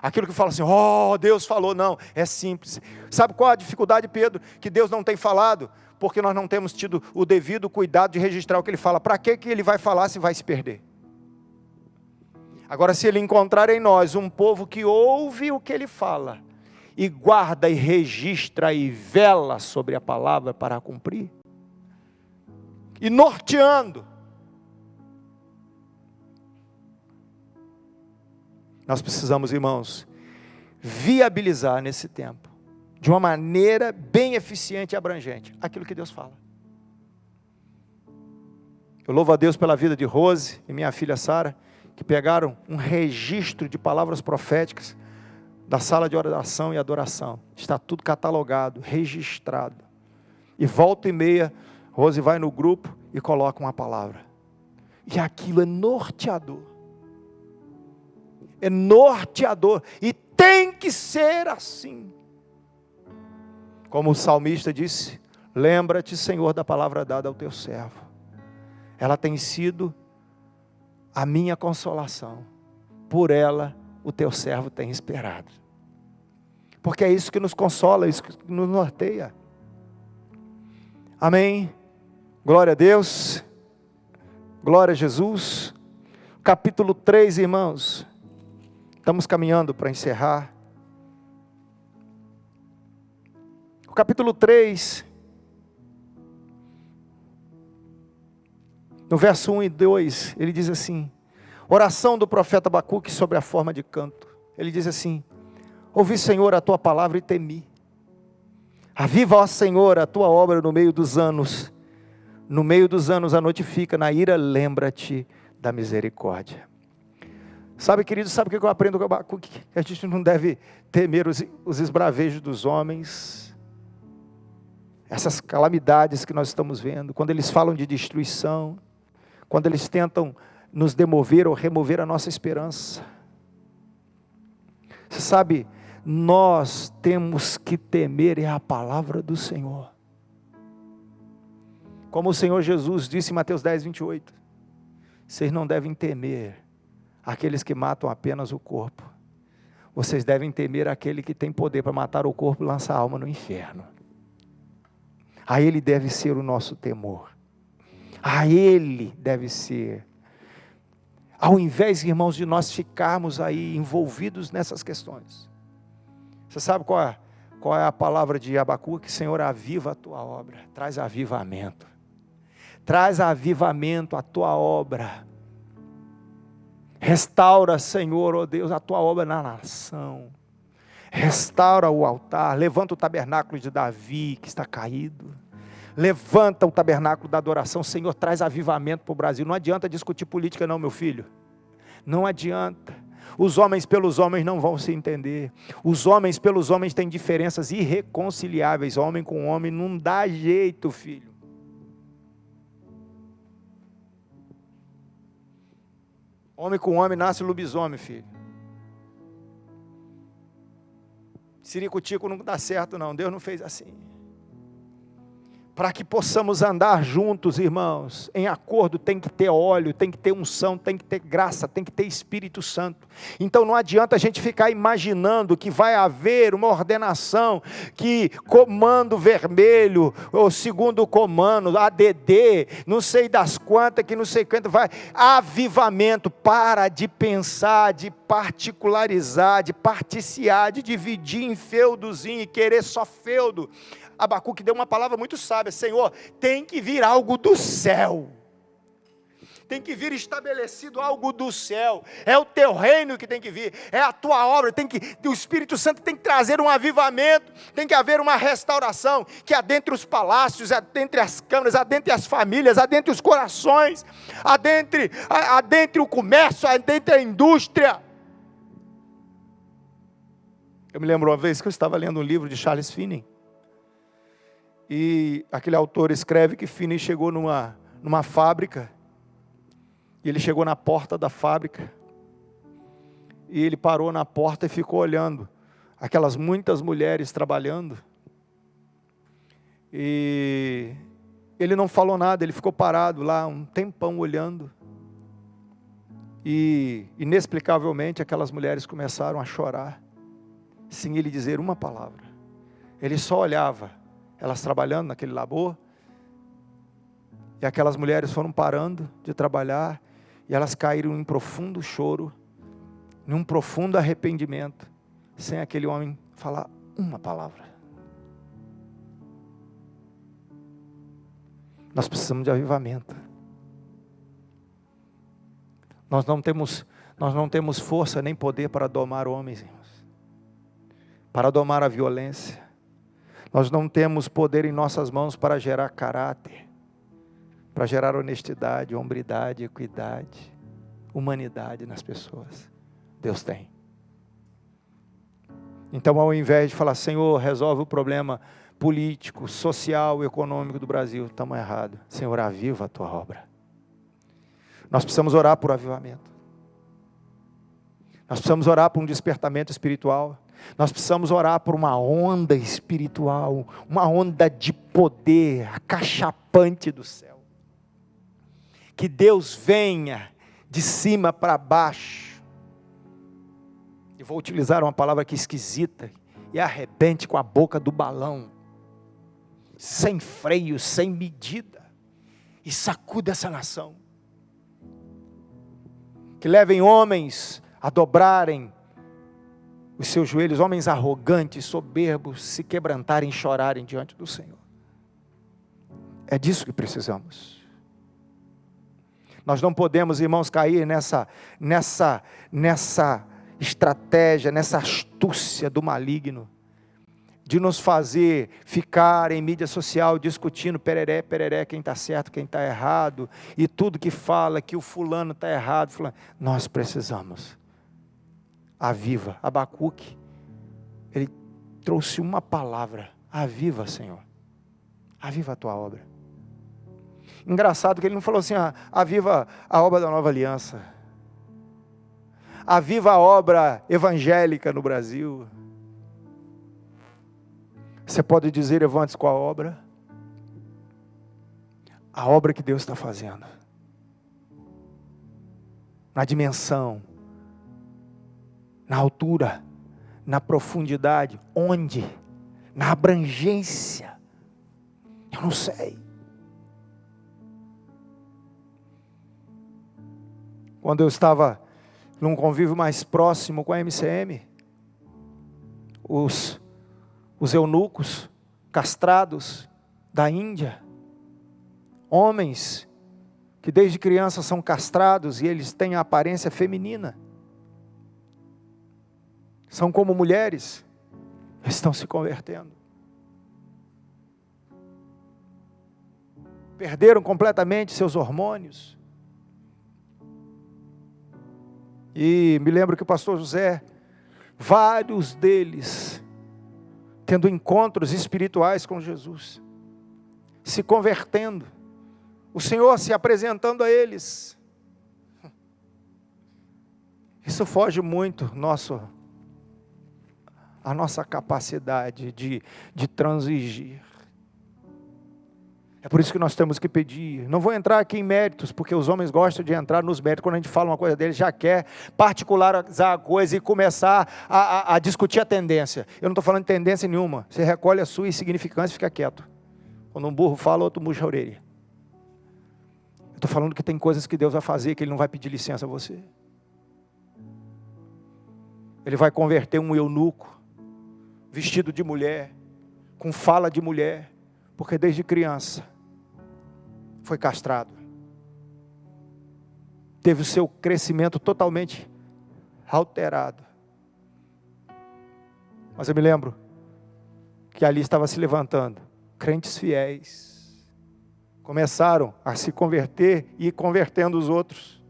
Aquilo que fala assim: oh, Deus falou, não, é simples. Sabe qual a dificuldade, Pedro? Que Deus não tem falado, porque nós não temos tido o devido cuidado de registrar o que Ele fala. Para que Ele vai falar se vai se perder? Agora, se Ele encontrar em nós um povo que ouve o que Ele fala, e guarda e registra e vela sobre a palavra para cumprir, e norteando, nós precisamos, irmãos, viabilizar nesse tempo, de uma maneira bem eficiente e abrangente, aquilo que Deus fala. Eu louvo a Deus pela vida de Rose e minha filha Sara, que pegaram um registro de palavras proféticas da sala de oração e adoração. Está tudo catalogado, registrado. E volta e meia, Rose vai no grupo e coloca uma palavra. E aquilo é norteador. É norteador. E tem que ser assim. Como o salmista disse, lembra-te, Senhor, da palavra dada ao teu servo. Ela tem sido a minha consolação. Por ela, o teu servo tem esperado. Porque é isso que nos consola, é isso que nos norteia. Amém? Glória a Deus. Glória a Jesus. Capítulo 3, irmãos. Estamos caminhando para encerrar. O capítulo 3, no verso 1 e 2, ele diz assim, oração do profeta Abacuque sobre a forma de canto. Ele diz assim, ouvi, Senhor, a tua palavra e temi. Aviva, ó Senhor, a tua obra no meio dos anos. No meio dos anos a notifica, na ira lembra-te da misericórdia. Sabe, querido, sabe o que eu aprendo com Abacuque? A gente não deve temer os esbravejos dos homens, essas calamidades que nós estamos vendo, quando eles falam de destruição, quando eles tentam nos demover ou remover a nossa esperança. Você sabe, nós temos que temer a palavra do Senhor. Como o Senhor Jesus disse em Mateus 10, 28, vocês não devem temer aqueles que matam apenas o corpo, vocês devem temer aquele que tem poder para matar o corpo e lançar a alma no inferno. A Ele deve ser o nosso temor, a Ele deve ser, ao invés, irmãos, de nós ficarmos aí envolvidos nessas questões. Você sabe qual é a palavra de Abacuque? Senhor, aviva a tua obra, traz avivamento à tua obra, restaura, Senhor, ó Deus, a tua obra na nação, restaura o altar, levanta o tabernáculo de Davi que está caído, levanta o tabernáculo da adoração, Senhor, traz avivamento para o Brasil. Não adianta discutir política não, meu filho, não adianta. Os homens pelos homens não vão se entender, os homens pelos homens têm diferenças irreconciliáveis, homem com homem não dá jeito, filho. Homem com homem nasce lobisomem, filho. Ciricutico não dá certo não, Deus não fez assim. Para que possamos andar juntos, irmãos, em acordo, tem que ter óleo, tem que ter unção, tem que ter graça, tem que ter Espírito Santo. Então não adianta a gente ficar imaginando que vai haver uma ordenação, que comando vermelho, ou segundo comando, ADD, não sei das quantas, que não sei quanto vai, avivamento. Para de pensar, de particularizar, de particiar, de dividir em feudozinho e querer só feudo. Abacuque deu uma palavra muito sábia, Senhor, tem que vir algo do céu, tem que vir estabelecido algo do céu, é o teu reino que tem que vir, é a tua obra, o Espírito Santo tem que trazer um avivamento, tem que haver uma restauração, que adentre os palácios, adentre as câmaras, adentre as famílias, adentre os corações, adentre o comércio, adentre a indústria. Eu me lembro uma vez que eu estava lendo um livro de Charles Finney, e aquele autor escreve que Finney chegou numa fábrica, e ele chegou na porta da fábrica, e ele parou na porta e ficou olhando aquelas muitas mulheres trabalhando, e ele não falou nada, ele ficou parado lá um tempão olhando, e inexplicavelmente aquelas mulheres começaram a chorar, sem ele dizer uma palavra. Ele só olhava elas trabalhando naquele labor, e aquelas mulheres foram parando de trabalhar, e elas caíram em profundo choro, num profundo arrependimento, sem aquele homem falar uma palavra. Nós precisamos de avivamento. Nós não temos força nem poder para domar homens, irmãos, para domar a violência. Nós não temos poder em nossas mãos para gerar caráter, para gerar honestidade, hombridade, equidade, humanidade nas pessoas. Deus tem. Então, ao invés de falar, Senhor, resolve o problema político, social, econômico do Brasil, estamos errados. Senhor, aviva a tua obra. Nós precisamos orar por avivamento. Nós precisamos orar por um despertamento espiritual. Nós precisamos orar por uma onda espiritual, uma onda de poder, acachapante do céu. Que Deus venha de cima para baixo. E vou utilizar uma palavra aqui esquisita, e arrebente com a boca do balão, sem freio, sem medida, e sacuda essa nação. Que levem homens a dobrarem os seus joelhos, homens arrogantes, soberbos, se quebrantarem e chorarem diante do Senhor. É disso que precisamos. Nós não podemos, irmãos, cair nessa estratégia, nessa astúcia do maligno, de nos fazer ficar em mídia social discutindo pereré, quem está certo, quem está errado, e tudo que fala que o fulano está errado, fulano. Nós precisamos. Aviva. Abacuque, ele trouxe uma palavra: aviva, Senhor, aviva a tua obra. Engraçado que ele não falou assim, aviva a obra da nova aliança, aviva a obra evangélica no Brasil. Você pode dizer, Evantes, qual a obra? A obra que Deus está fazendo, na dimensão, na altura, na profundidade, onde? Na abrangência, eu não sei. Quando eu estava num convívio mais próximo com a MCM, os eunucos castrados da Índia, homens que desde criança são castrados e eles têm a aparência feminina, são como mulheres, estão se convertendo. Perderam completamente seus hormônios. E me lembro que o pastor José, vários deles, tendo encontros espirituais com Jesus, se convertendo, o Senhor se apresentando a eles. Isso foge muito a nossa capacidade de transigir. É por isso que nós temos que pedir. Não vou entrar aqui em méritos, porque os homens gostam de entrar nos méritos. Quando a gente fala uma coisa deles, já quer particularizar a coisa e começar a discutir a tendência. Eu não estou falando de tendência nenhuma. Você recolhe a sua insignificância e fica quieto. Quando um burro fala, outro murcha a orelha. Eu estou falando que tem coisas que Deus vai fazer, que Ele não vai pedir licença a você. Ele vai converter um eunuco, vestido de mulher, com fala de mulher, porque desde criança foi castrado, teve o seu crescimento totalmente alterado. Mas eu me lembro que ali estava se levantando crentes fiéis, começaram a se converter e convertendo os outros,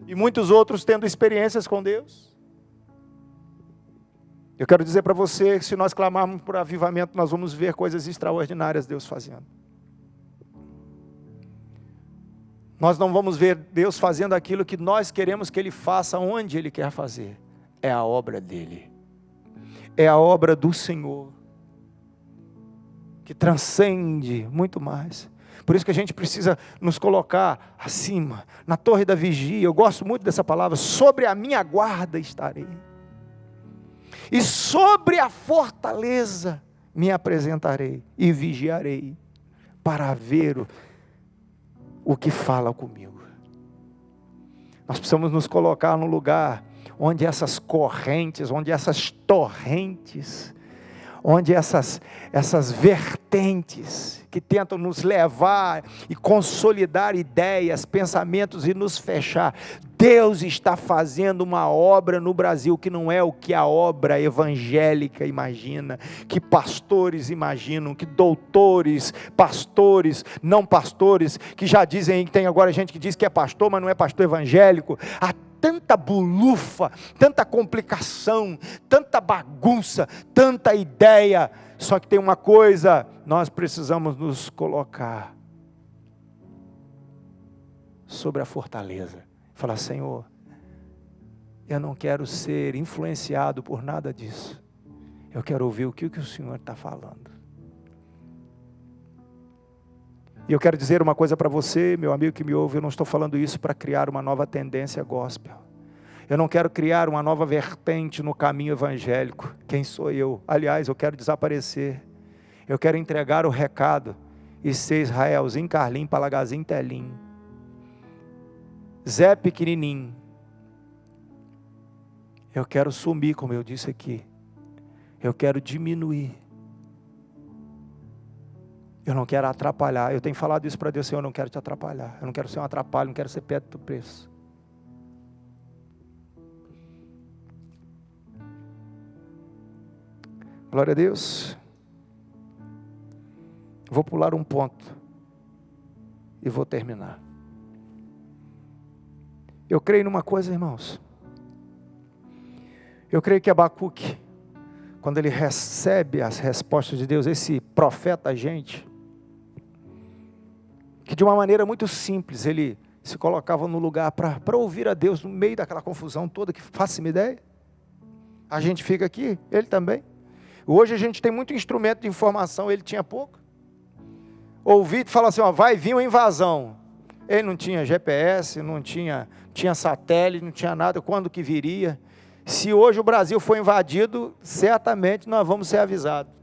e muitos outros tendo experiências com Deus. Eu quero dizer para você que se nós clamarmos por avivamento, nós vamos ver coisas extraordinárias Deus fazendo. Nós não vamos ver Deus fazendo aquilo que nós queremos que Ele faça, onde Ele quer fazer. É a obra dEle. É a obra do Senhor, que transcende muito mais. Por isso que a gente precisa nos colocar acima, na torre da vigia. Eu gosto muito dessa palavra: sobre a minha guarda estarei, e sobre a fortaleza me apresentarei e vigiarei, para ver o que fala comigo. Nós precisamos nos colocar no lugar onde essas correntes, onde essas torrentes, onde essas vertentes que tentam nos levar e consolidar ideias, pensamentos e nos fechar. Deus está fazendo uma obra no Brasil que não é o que a obra evangélica imagina, que pastores imaginam, que doutores, pastores, não pastores, que já dizem, tem agora gente que diz que é pastor, mas não é pastor evangélico. Há tanta bulufa, tanta complicação, tanta bagunça, tanta ideia. Só que tem uma coisa, nós precisamos nos colocar sobre a fortaleza. Falar: Senhor, eu não quero ser influenciado por nada disso. Eu quero ouvir o que o Senhor está falando. E eu quero dizer uma coisa para você, meu amigo que me ouve, eu não estou falando isso para criar uma nova tendência gospel. Eu não quero criar uma nova vertente no caminho evangélico. Quem sou eu? Aliás, eu quero desaparecer. Eu quero entregar o recado e ser Israelzinho, Carlinho, Palagazinho, Telim. Zé pequenininho. Eu quero sumir, como eu disse aqui. Eu quero diminuir. Eu não quero atrapalhar. Eu tenho falado isso para Deus: Senhor, eu não quero te atrapalhar. Eu não quero ser um atrapalho, não quero ser perto do preço. Glória a Deus. Vou pular um ponto e vou terminar. Eu creio numa coisa, irmãos. Eu creio que Abacuque, quando ele recebe as respostas de Deus, esse profeta agente, que de uma maneira muito simples, ele se colocava no lugar para ouvir a Deus no meio daquela confusão toda, que faça-me ideia. A gente fica aqui, ele também. Hoje a gente tem muito instrumento de informação, ele tinha pouco. Ouvi e fala assim: ó, vai vir uma invasão. Ele não tinha GPS, não tinha satélite, não tinha nada, quando que viria. Se hoje o Brasil for invadido, certamente nós vamos ser avisados.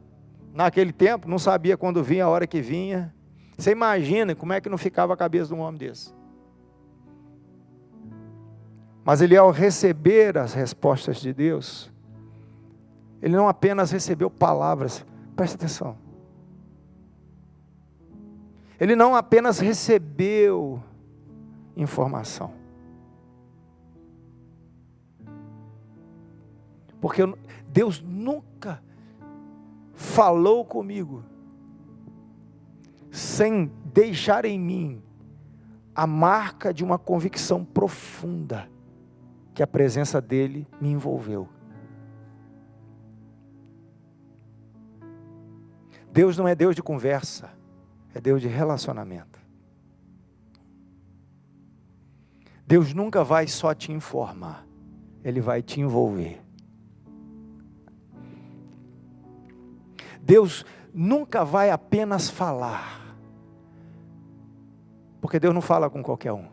Naquele tempo, não sabia quando vinha, a hora que vinha. Você imagina como é que não ficava a cabeça de um homem desse. Mas ele, ao receber as respostas de Deus, ele não apenas recebeu palavras, presta atenção. Ele não apenas recebeu informação. Porque Deus nunca falou comigo sem deixar em mim a marca de uma convicção profunda que a presença dele me envolveu. Deus não é Deus de conversa, é Deus de relacionamento. Deus nunca vai só te informar, Ele vai te envolver. Deus nunca vai apenas falar, porque Deus não fala com qualquer um.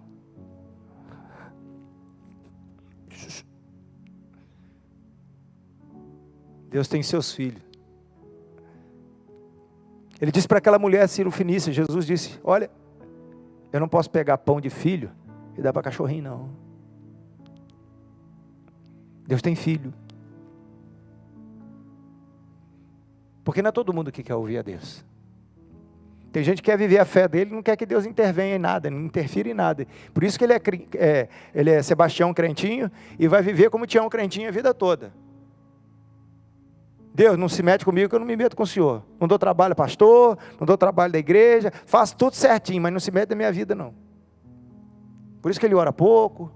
Deus tem seus filhos. Ele disse para aquela mulher Cirofenícia, Jesus disse: olha, eu não posso pegar pão de filho e dar para cachorrinho, não. Deus tem filho. Porque não é todo mundo que quer ouvir a Deus. Tem gente que quer viver a fé dele e não quer que Deus intervenha em nada, não interfira em nada. Por isso que ele é Sebastião crentinho e vai viver como Tião crentinho a vida toda. Deus, não se mete comigo que eu não me meto com o Senhor. Não dou trabalho pastor, não dou trabalho da igreja, faço tudo certinho, mas não se mete na minha vida não. Por isso que ele ora pouco,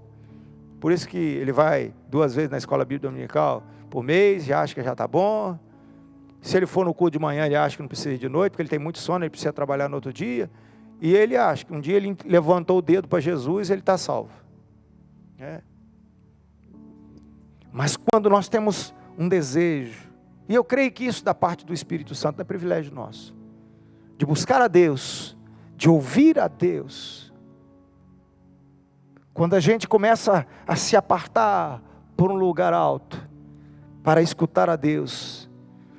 por isso que ele vai 2 vezes na escola bíblica dominical por mês, já acha que já está bom. Se ele for no culto de manhã, ele acha que não precisa ir de noite, porque ele tem muito sono, ele precisa trabalhar no outro dia. E ele acha que um dia ele levantou o dedo para Jesus e ele está salvo. Mas quando nós temos um desejo, e eu creio que isso da parte do Espírito Santo é privilégio nosso, de buscar a Deus, de ouvir a Deus. Quando a gente começa a se apartar por um lugar alto, para escutar a Deus,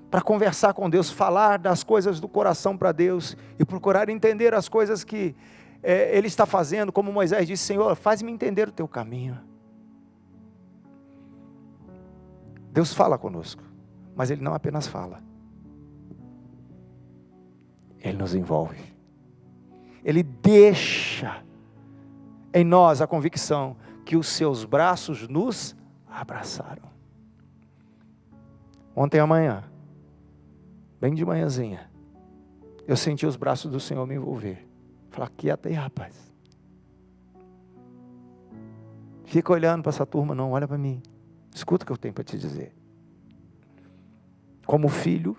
para conversar com Deus, falar das coisas do coração para Deus, e procurar entender as coisas que Ele está fazendo, como Moisés disse: Senhor, faz-me entender o teu caminho. Deus fala conosco, mas Ele não apenas fala, Ele nos envolve. Ele deixa em nós a convicção que os seus braços nos abraçaram. Ontem à manhã, bem de manhãzinha, eu senti os braços do Senhor me envolver. Falar: quieta aí, rapaz. Fica olhando para essa turma, não, olha para mim. Escuta o que eu tenho para te dizer. Como filho,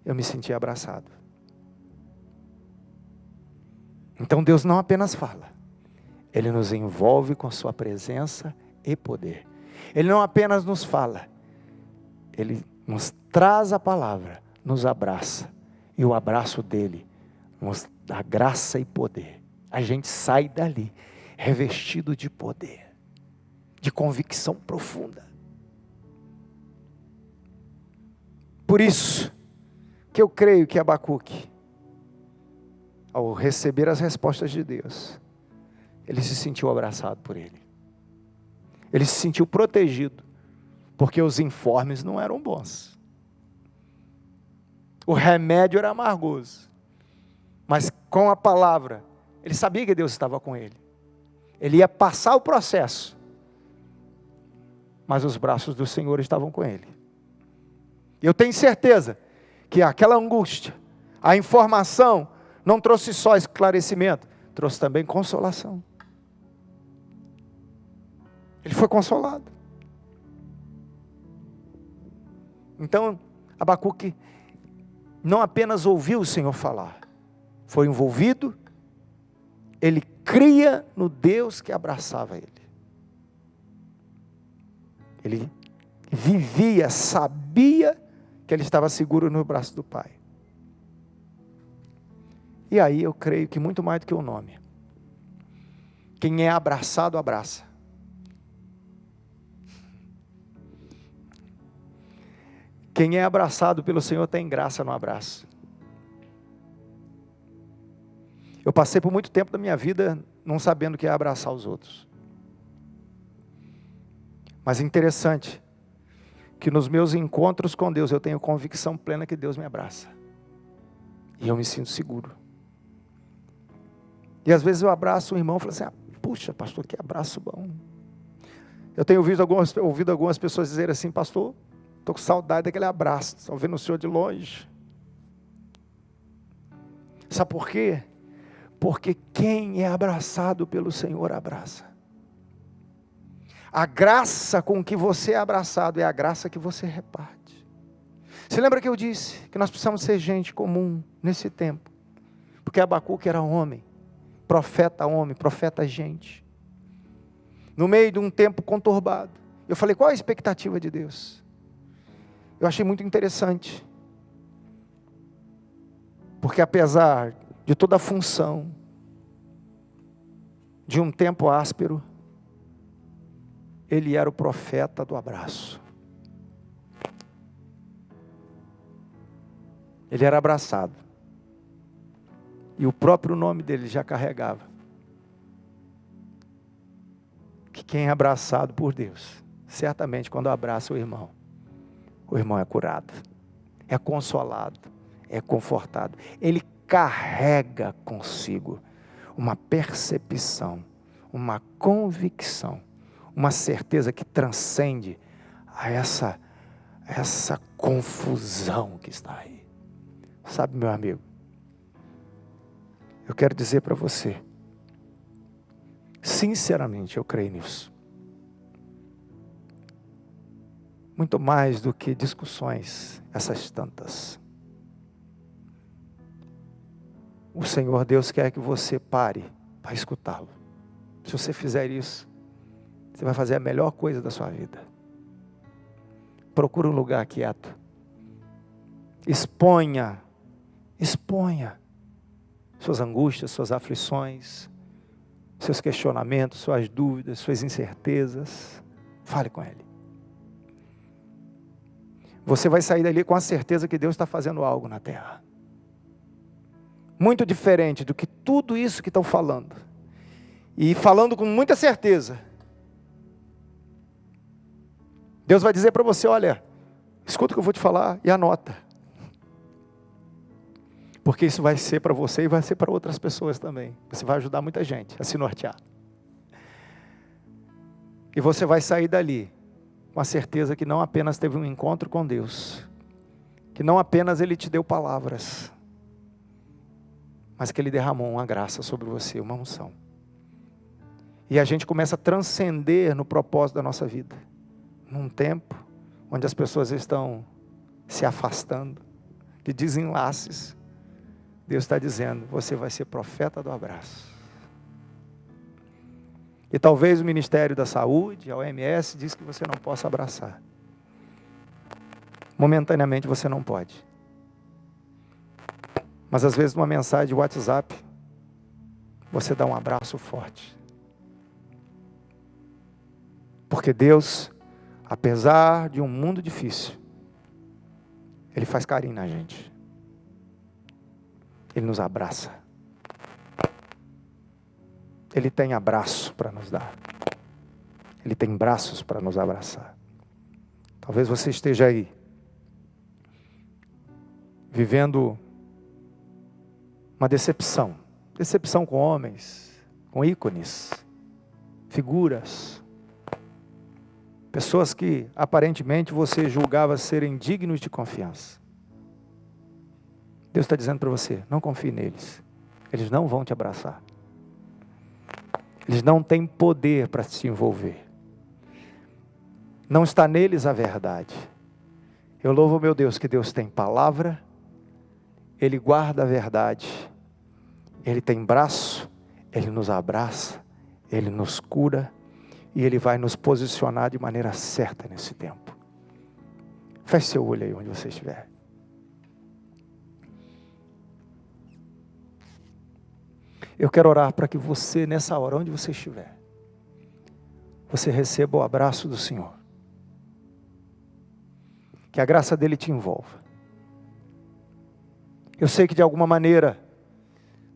eu me senti abraçado. Então Deus não apenas fala, Ele nos envolve com sua presença e poder. Ele não apenas nos fala, Ele nos traz a palavra, nos abraça. E o abraço dele nos dá graça e poder. A gente sai dali revestido de poder, de convicção profunda. Por isso que eu creio que Abacuque, ao receber as respostas de Deus, ele se sentiu abraçado por ele. Ele se sentiu protegido, porque os informes não eram bons. O remédio era amargoso. Mas com a palavra, ele sabia que Deus estava com ele. Ele ia passar o processo, mas os braços do Senhor estavam com ele. Eu tenho certeza que aquela angústia, a informação, não trouxe só esclarecimento, trouxe também consolação. Ele foi consolado. Então, Abacuque não apenas ouviu o Senhor falar, foi envolvido, ele cria no Deus que abraçava ele. Ele vivia, sabia que ele estava seguro no braço do Pai. E aí eu creio que muito mais do que o nome, quem é abraçado, abraça. Quem é abraçado pelo Senhor tem graça no abraço. Eu passei por muito tempo da minha vida não sabendo o que é abraçar os outros. Mas é interessante que nos meus encontros com Deus eu tenho convicção plena que Deus me abraça. E eu me sinto seguro. E às vezes eu abraço um irmão e falo assim: puxa, pastor, que abraço bom. Eu tenho ouvido algumas pessoas dizerem assim: pastor, estou com saudade daquele abraço, estou vendo o senhor de longe. Sabe por quê? Porque quem é abraçado pelo Senhor abraça. A graça com que você é abraçado é a graça que você reparte. Você lembra que eu disse que nós precisamos ser gente comum nesse tempo? Porque Abacuque era homem, profeta gente. No meio de um tempo conturbado. Eu falei: qual a expectativa de Deus? Eu achei muito interessante. Porque apesar de toda a função, de um tempo áspero, ele era o profeta do abraço. Ele era abraçado. E o próprio nome dele já carregava que quem é abraçado por Deus, certamente quando abraça o irmão é curado, é consolado, é confortado. Ele carrega consigo uma percepção, uma convicção, uma certeza que transcende a essa confusão que está aí. Sabe, meu amigo, eu quero dizer para você, sinceramente eu creio nisso. Muito mais do que discussões, essas tantas. O Senhor Deus quer que você pare para escutá-lo. Se você fizer isso, você vai fazer a melhor coisa da sua vida. Procure um lugar quieto. Exponha suas angústias, suas aflições, seus questionamentos, suas dúvidas, suas incertezas. Fale com Ele. Você vai sair dali com a certeza que Deus está fazendo algo na terra. muito diferente do que tudo isso que estão falando. E falando com muita certeza. Deus vai dizer para você, olha, escuta o que eu vou te falar e anota. Porque isso vai ser para você e vai ser para outras pessoas também. Você vai ajudar muita gente a se nortear. E você vai sair dali com a certeza que não apenas teve um encontro com Deus, que não apenas Ele te deu palavras, mas que Ele derramou uma graça sobre você, uma unção. E a gente começa a transcender no propósito da nossa vida. Num tempo onde as pessoas estão se afastando, de desenlaces, Deus está dizendo, você vai ser profeta do abraço. E talvez o Ministério da Saúde, a OMS, diz que você não possa abraçar. Momentaneamente você não pode. Mas às vezes numa mensagem de WhatsApp, você dá um abraço forte. Porque Deus, apesar de um mundo difícil, Ele faz carinho na gente. Ele nos abraça. Ele tem abraço para nos dar. Ele tem braços para nos abraçar. Talvez você esteja aí, vivendo uma decepção. Decepção com homens, com ícones, figuras. Pessoas que aparentemente você julgava serem dignos de confiança. Deus está dizendo para você, não confie neles. Eles não vão te abraçar. Eles não têm poder para te envolver. Não está neles a verdade. Eu louvo meu Deus que Deus tem palavra, Ele guarda a verdade, Ele tem braço, Ele nos abraça, Ele nos cura e Ele vai nos posicionar de maneira certa nesse tempo. Feche seu olho aí onde você estiver. Eu quero orar para que você, nessa hora, onde você estiver, você receba o abraço do Senhor. Que a graça dEle te envolva. Eu sei que de alguma maneira,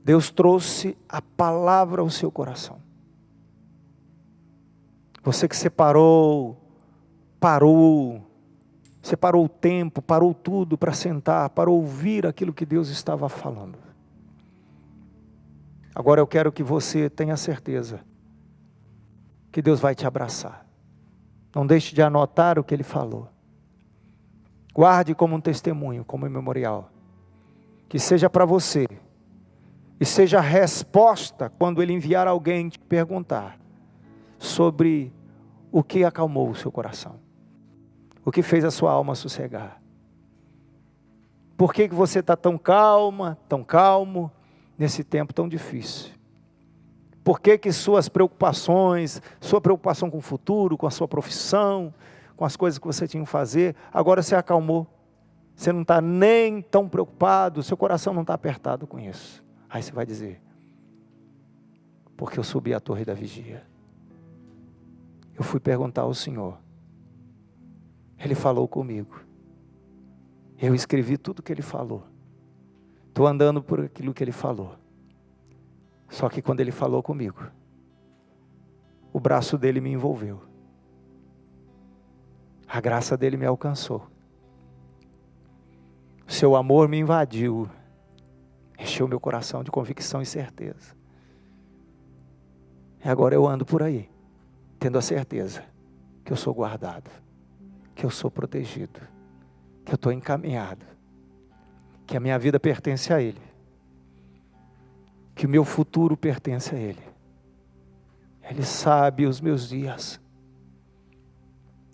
Deus trouxe a palavra ao seu coração. Você que separou o tempo, parou tudo para sentar, para ouvir aquilo que Deus estava falando. Agora eu quero que você tenha certeza que Deus vai te abraçar. Não deixe de anotar o que Ele falou. Guarde como um testemunho, como um memorial. Que seja para você. E seja a resposta quando Ele enviar alguém te perguntar sobre o que acalmou o seu coração. O que fez a sua alma sossegar. Por que você está tão calma, tão calmo, nesse tempo tão difícil? Por que suas preocupações, sua preocupação com o futuro, com a sua profissão, com as coisas que você tinha que fazer, agora você acalmou? Você não está nem tão preocupado, seu coração não está apertado com isso. Aí você vai dizer, porque eu subi a torre da vigia. Eu fui perguntar ao Senhor. Ele falou comigo. Eu escrevi tudo que Ele falou. Estou andando por aquilo que Ele falou. Só que quando Ele falou comigo, o braço dEle me envolveu. A graça dEle me alcançou. O seu amor me invadiu. Encheu meu coração de convicção e certeza. E agora eu ando por aí, tendo a certeza que eu sou guardado, que eu sou protegido, que eu estou encaminhado, que a minha vida pertence a Ele, que o meu futuro pertence a Ele. Ele sabe os meus dias.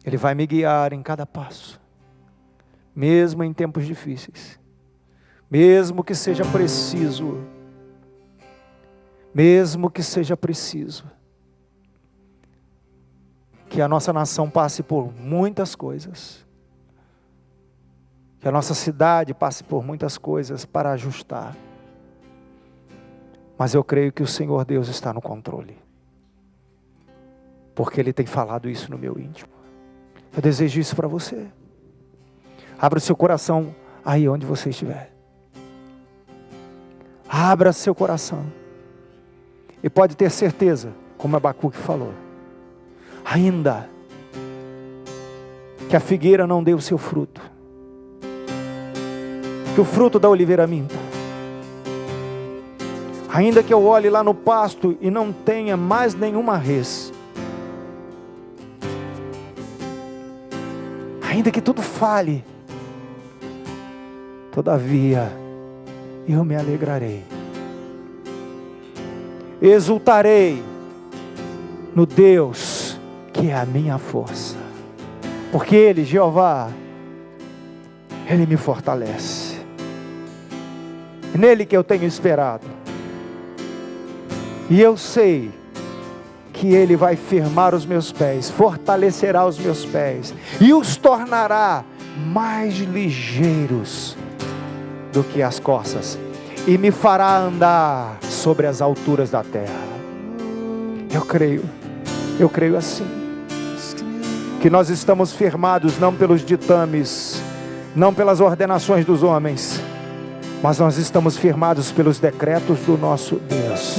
Ele vai me guiar em cada passo, mesmo em tempos difíceis, mesmo que seja preciso, que a nossa nação passe por muitas coisas, que a nossa cidade passe por muitas coisas para ajustar. Mas eu creio que o Senhor Deus está no controle, porque Ele tem falado isso no meu íntimo. Eu desejo isso para você. Abra o seu coração aí onde você estiver. Abra seu coração. E pode ter certeza, como Abacuque falou, ainda que a figueira não dê o seu fruto, que o fruto da oliveira minta, ainda que eu olhe lá no pasto e não tenha mais nenhuma res, ainda que tudo fale, todavia eu me alegrarei, exultarei no Deus que é a minha força, porque Ele, Jeová, Ele me fortalece, é nele que eu tenho esperado, e eu sei que Ele vai firmar os meus pés, fortalecerá os meus pés, e os tornará mais ligeiros do que as corças, e me fará andar sobre as alturas da terra. Eu creio assim, que nós estamos firmados não pelos ditames, não pelas ordenações dos homens, mas nós estamos firmados pelos decretos do nosso Deus.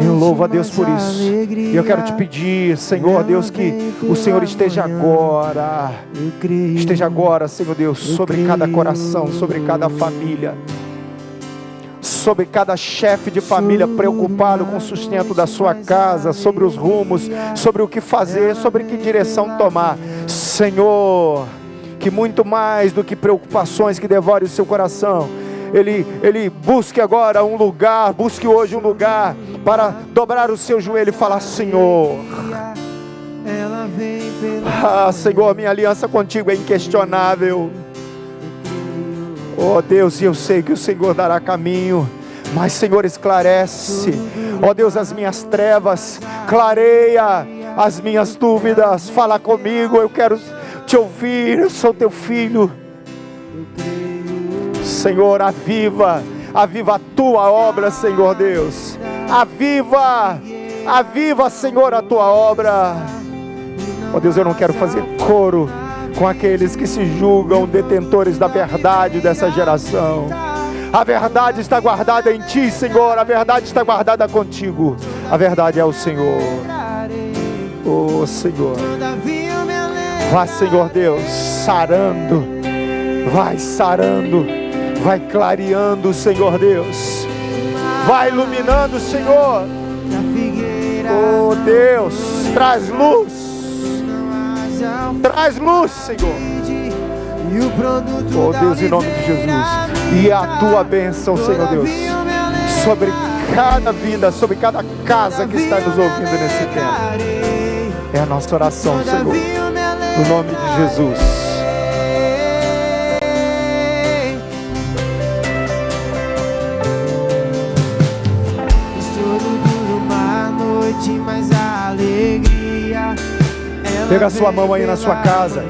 Eu louvo a Deus por isso. E eu quero te pedir, Senhor Deus, que o Senhor esteja agora, Senhor Deus, sobre cada coração, sobre cada família, sobre cada chefe de família preocupado com o sustento da sua casa, sobre os rumos, sobre o que fazer, sobre que direção tomar. Senhor, que muito mais do que preocupações que devorem o seu coração, Ele busque agora um lugar, busque hoje um lugar para dobrar o seu joelho e falar: Senhor, Senhor, minha aliança contigo é inquestionável. Oh Deus, e eu sei que o Senhor dará caminho, mas Senhor, esclarece, ó Deus, as minhas trevas, clareia as minhas dúvidas, fala comigo, eu quero te ouvir, eu sou teu filho. Senhor, aviva a tua obra, Senhor Deus, aviva, Senhor, a tua obra. Ó Deus, eu não quero fazer coro com aqueles que se julgam detentores da verdade dessa geração. A verdade está guardada em ti, Senhor, a verdade está guardada contigo, a verdade é o Senhor. Oh Senhor, vai, Senhor Deus, sarando, vai clareando, Senhor Deus, vai iluminando, Senhor. Oh Deus, traz luz, Senhor. Oh Deus, em nome de Jesus, e a tua bênção, Senhor Deus, sobre cada vida, sobre cada casa que está nos ouvindo nesse tempo. É a nossa oração, Senhor, no nome de Jesus. Pega a sua mão aí na sua casa,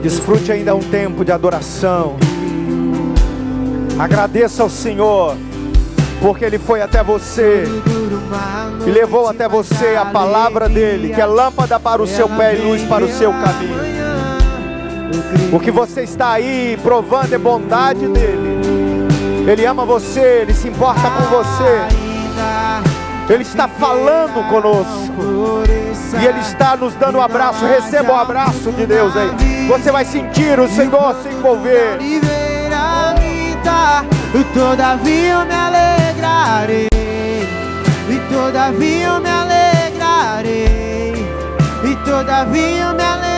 desfrute ainda um tempo de adoração, agradeça ao Senhor, porque Ele foi até você e levou até você a palavra dEle, que é lâmpada para o seu pé e luz para o seu caminho. O que você está aí provando é bondade dEle. Ele ama você, Ele se importa com você, Ele está falando conosco e Ele está nos dando um abraço. Receba o abraço de Deus aí. Você vai sentir o Senhor se envolver. Todavia eu me alegrarei, e todavia eu me alegrarei, e todavia eu me alegrarei.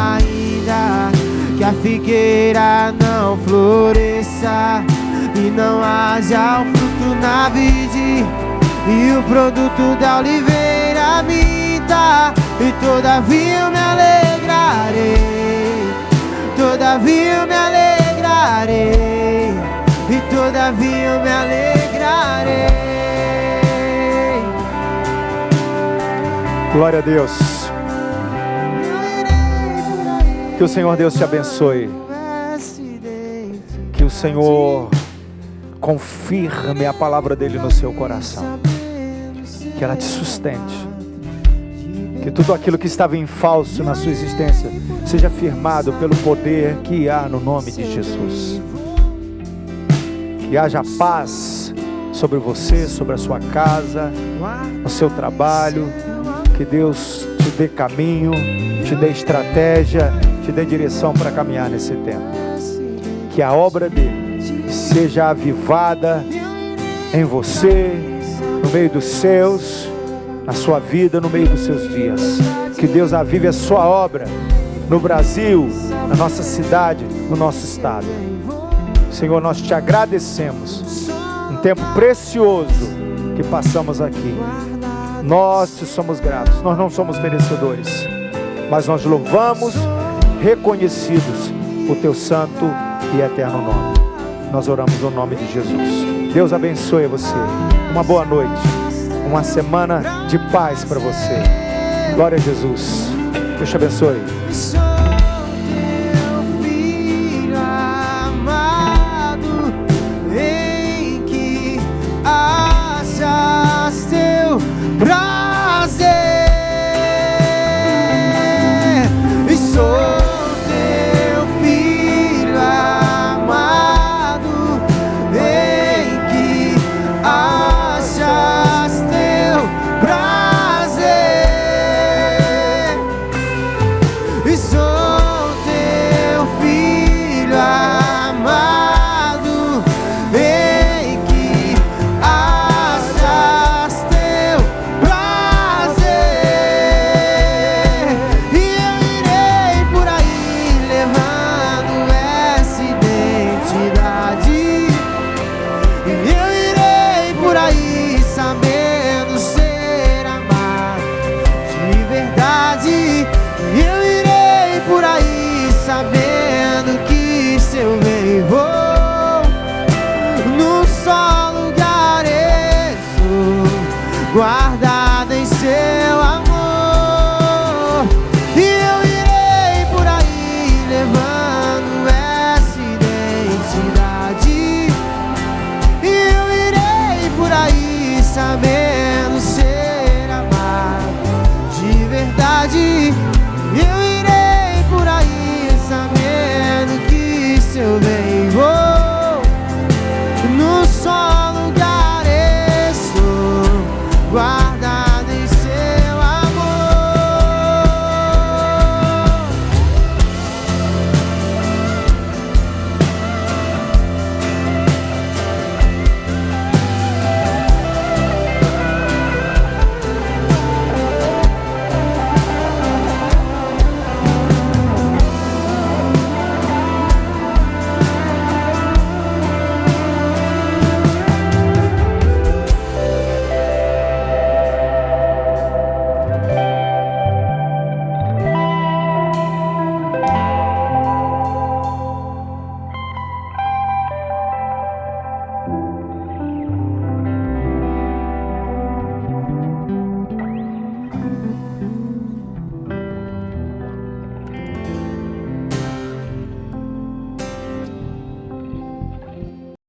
Ainda que a figueira não floresça e não haja o fruto na vide, e o produto da oliveira minta, e todavia eu me alegrarei, todavia eu me alegrarei, e todavia eu me alegrarei. Glória a Deus. Que o Senhor Deus te abençoe. Que o Senhor confirme a palavra dEle no seu coração. Que ela te sustente. Que tudo aquilo que estava em falso na sua existência seja firmado pelo poder que há no nome de Jesus. Que haja paz sobre você, sobre a sua casa, no seu trabalho. Que Deus te dê caminho, te dê estratégia, te dê direção para caminhar nesse tempo. Que a obra dele seja avivada em você, no meio dos seus, na sua vida, no meio dos seus dias. Que Deus avive a sua obra no Brasil, na nossa cidade, no nosso estado. Senhor, nós te agradecemos. Um tempo precioso que passamos aqui. Nós te somos gratos. Nós não somos merecedores, mas nós louvamos, reconhecidos, o teu santo e eterno nome. Nós oramos no nome de Jesus. Deus abençoe você. Uma boa noite. Uma semana de paz para você. Glória a Jesus. Deus te abençoe.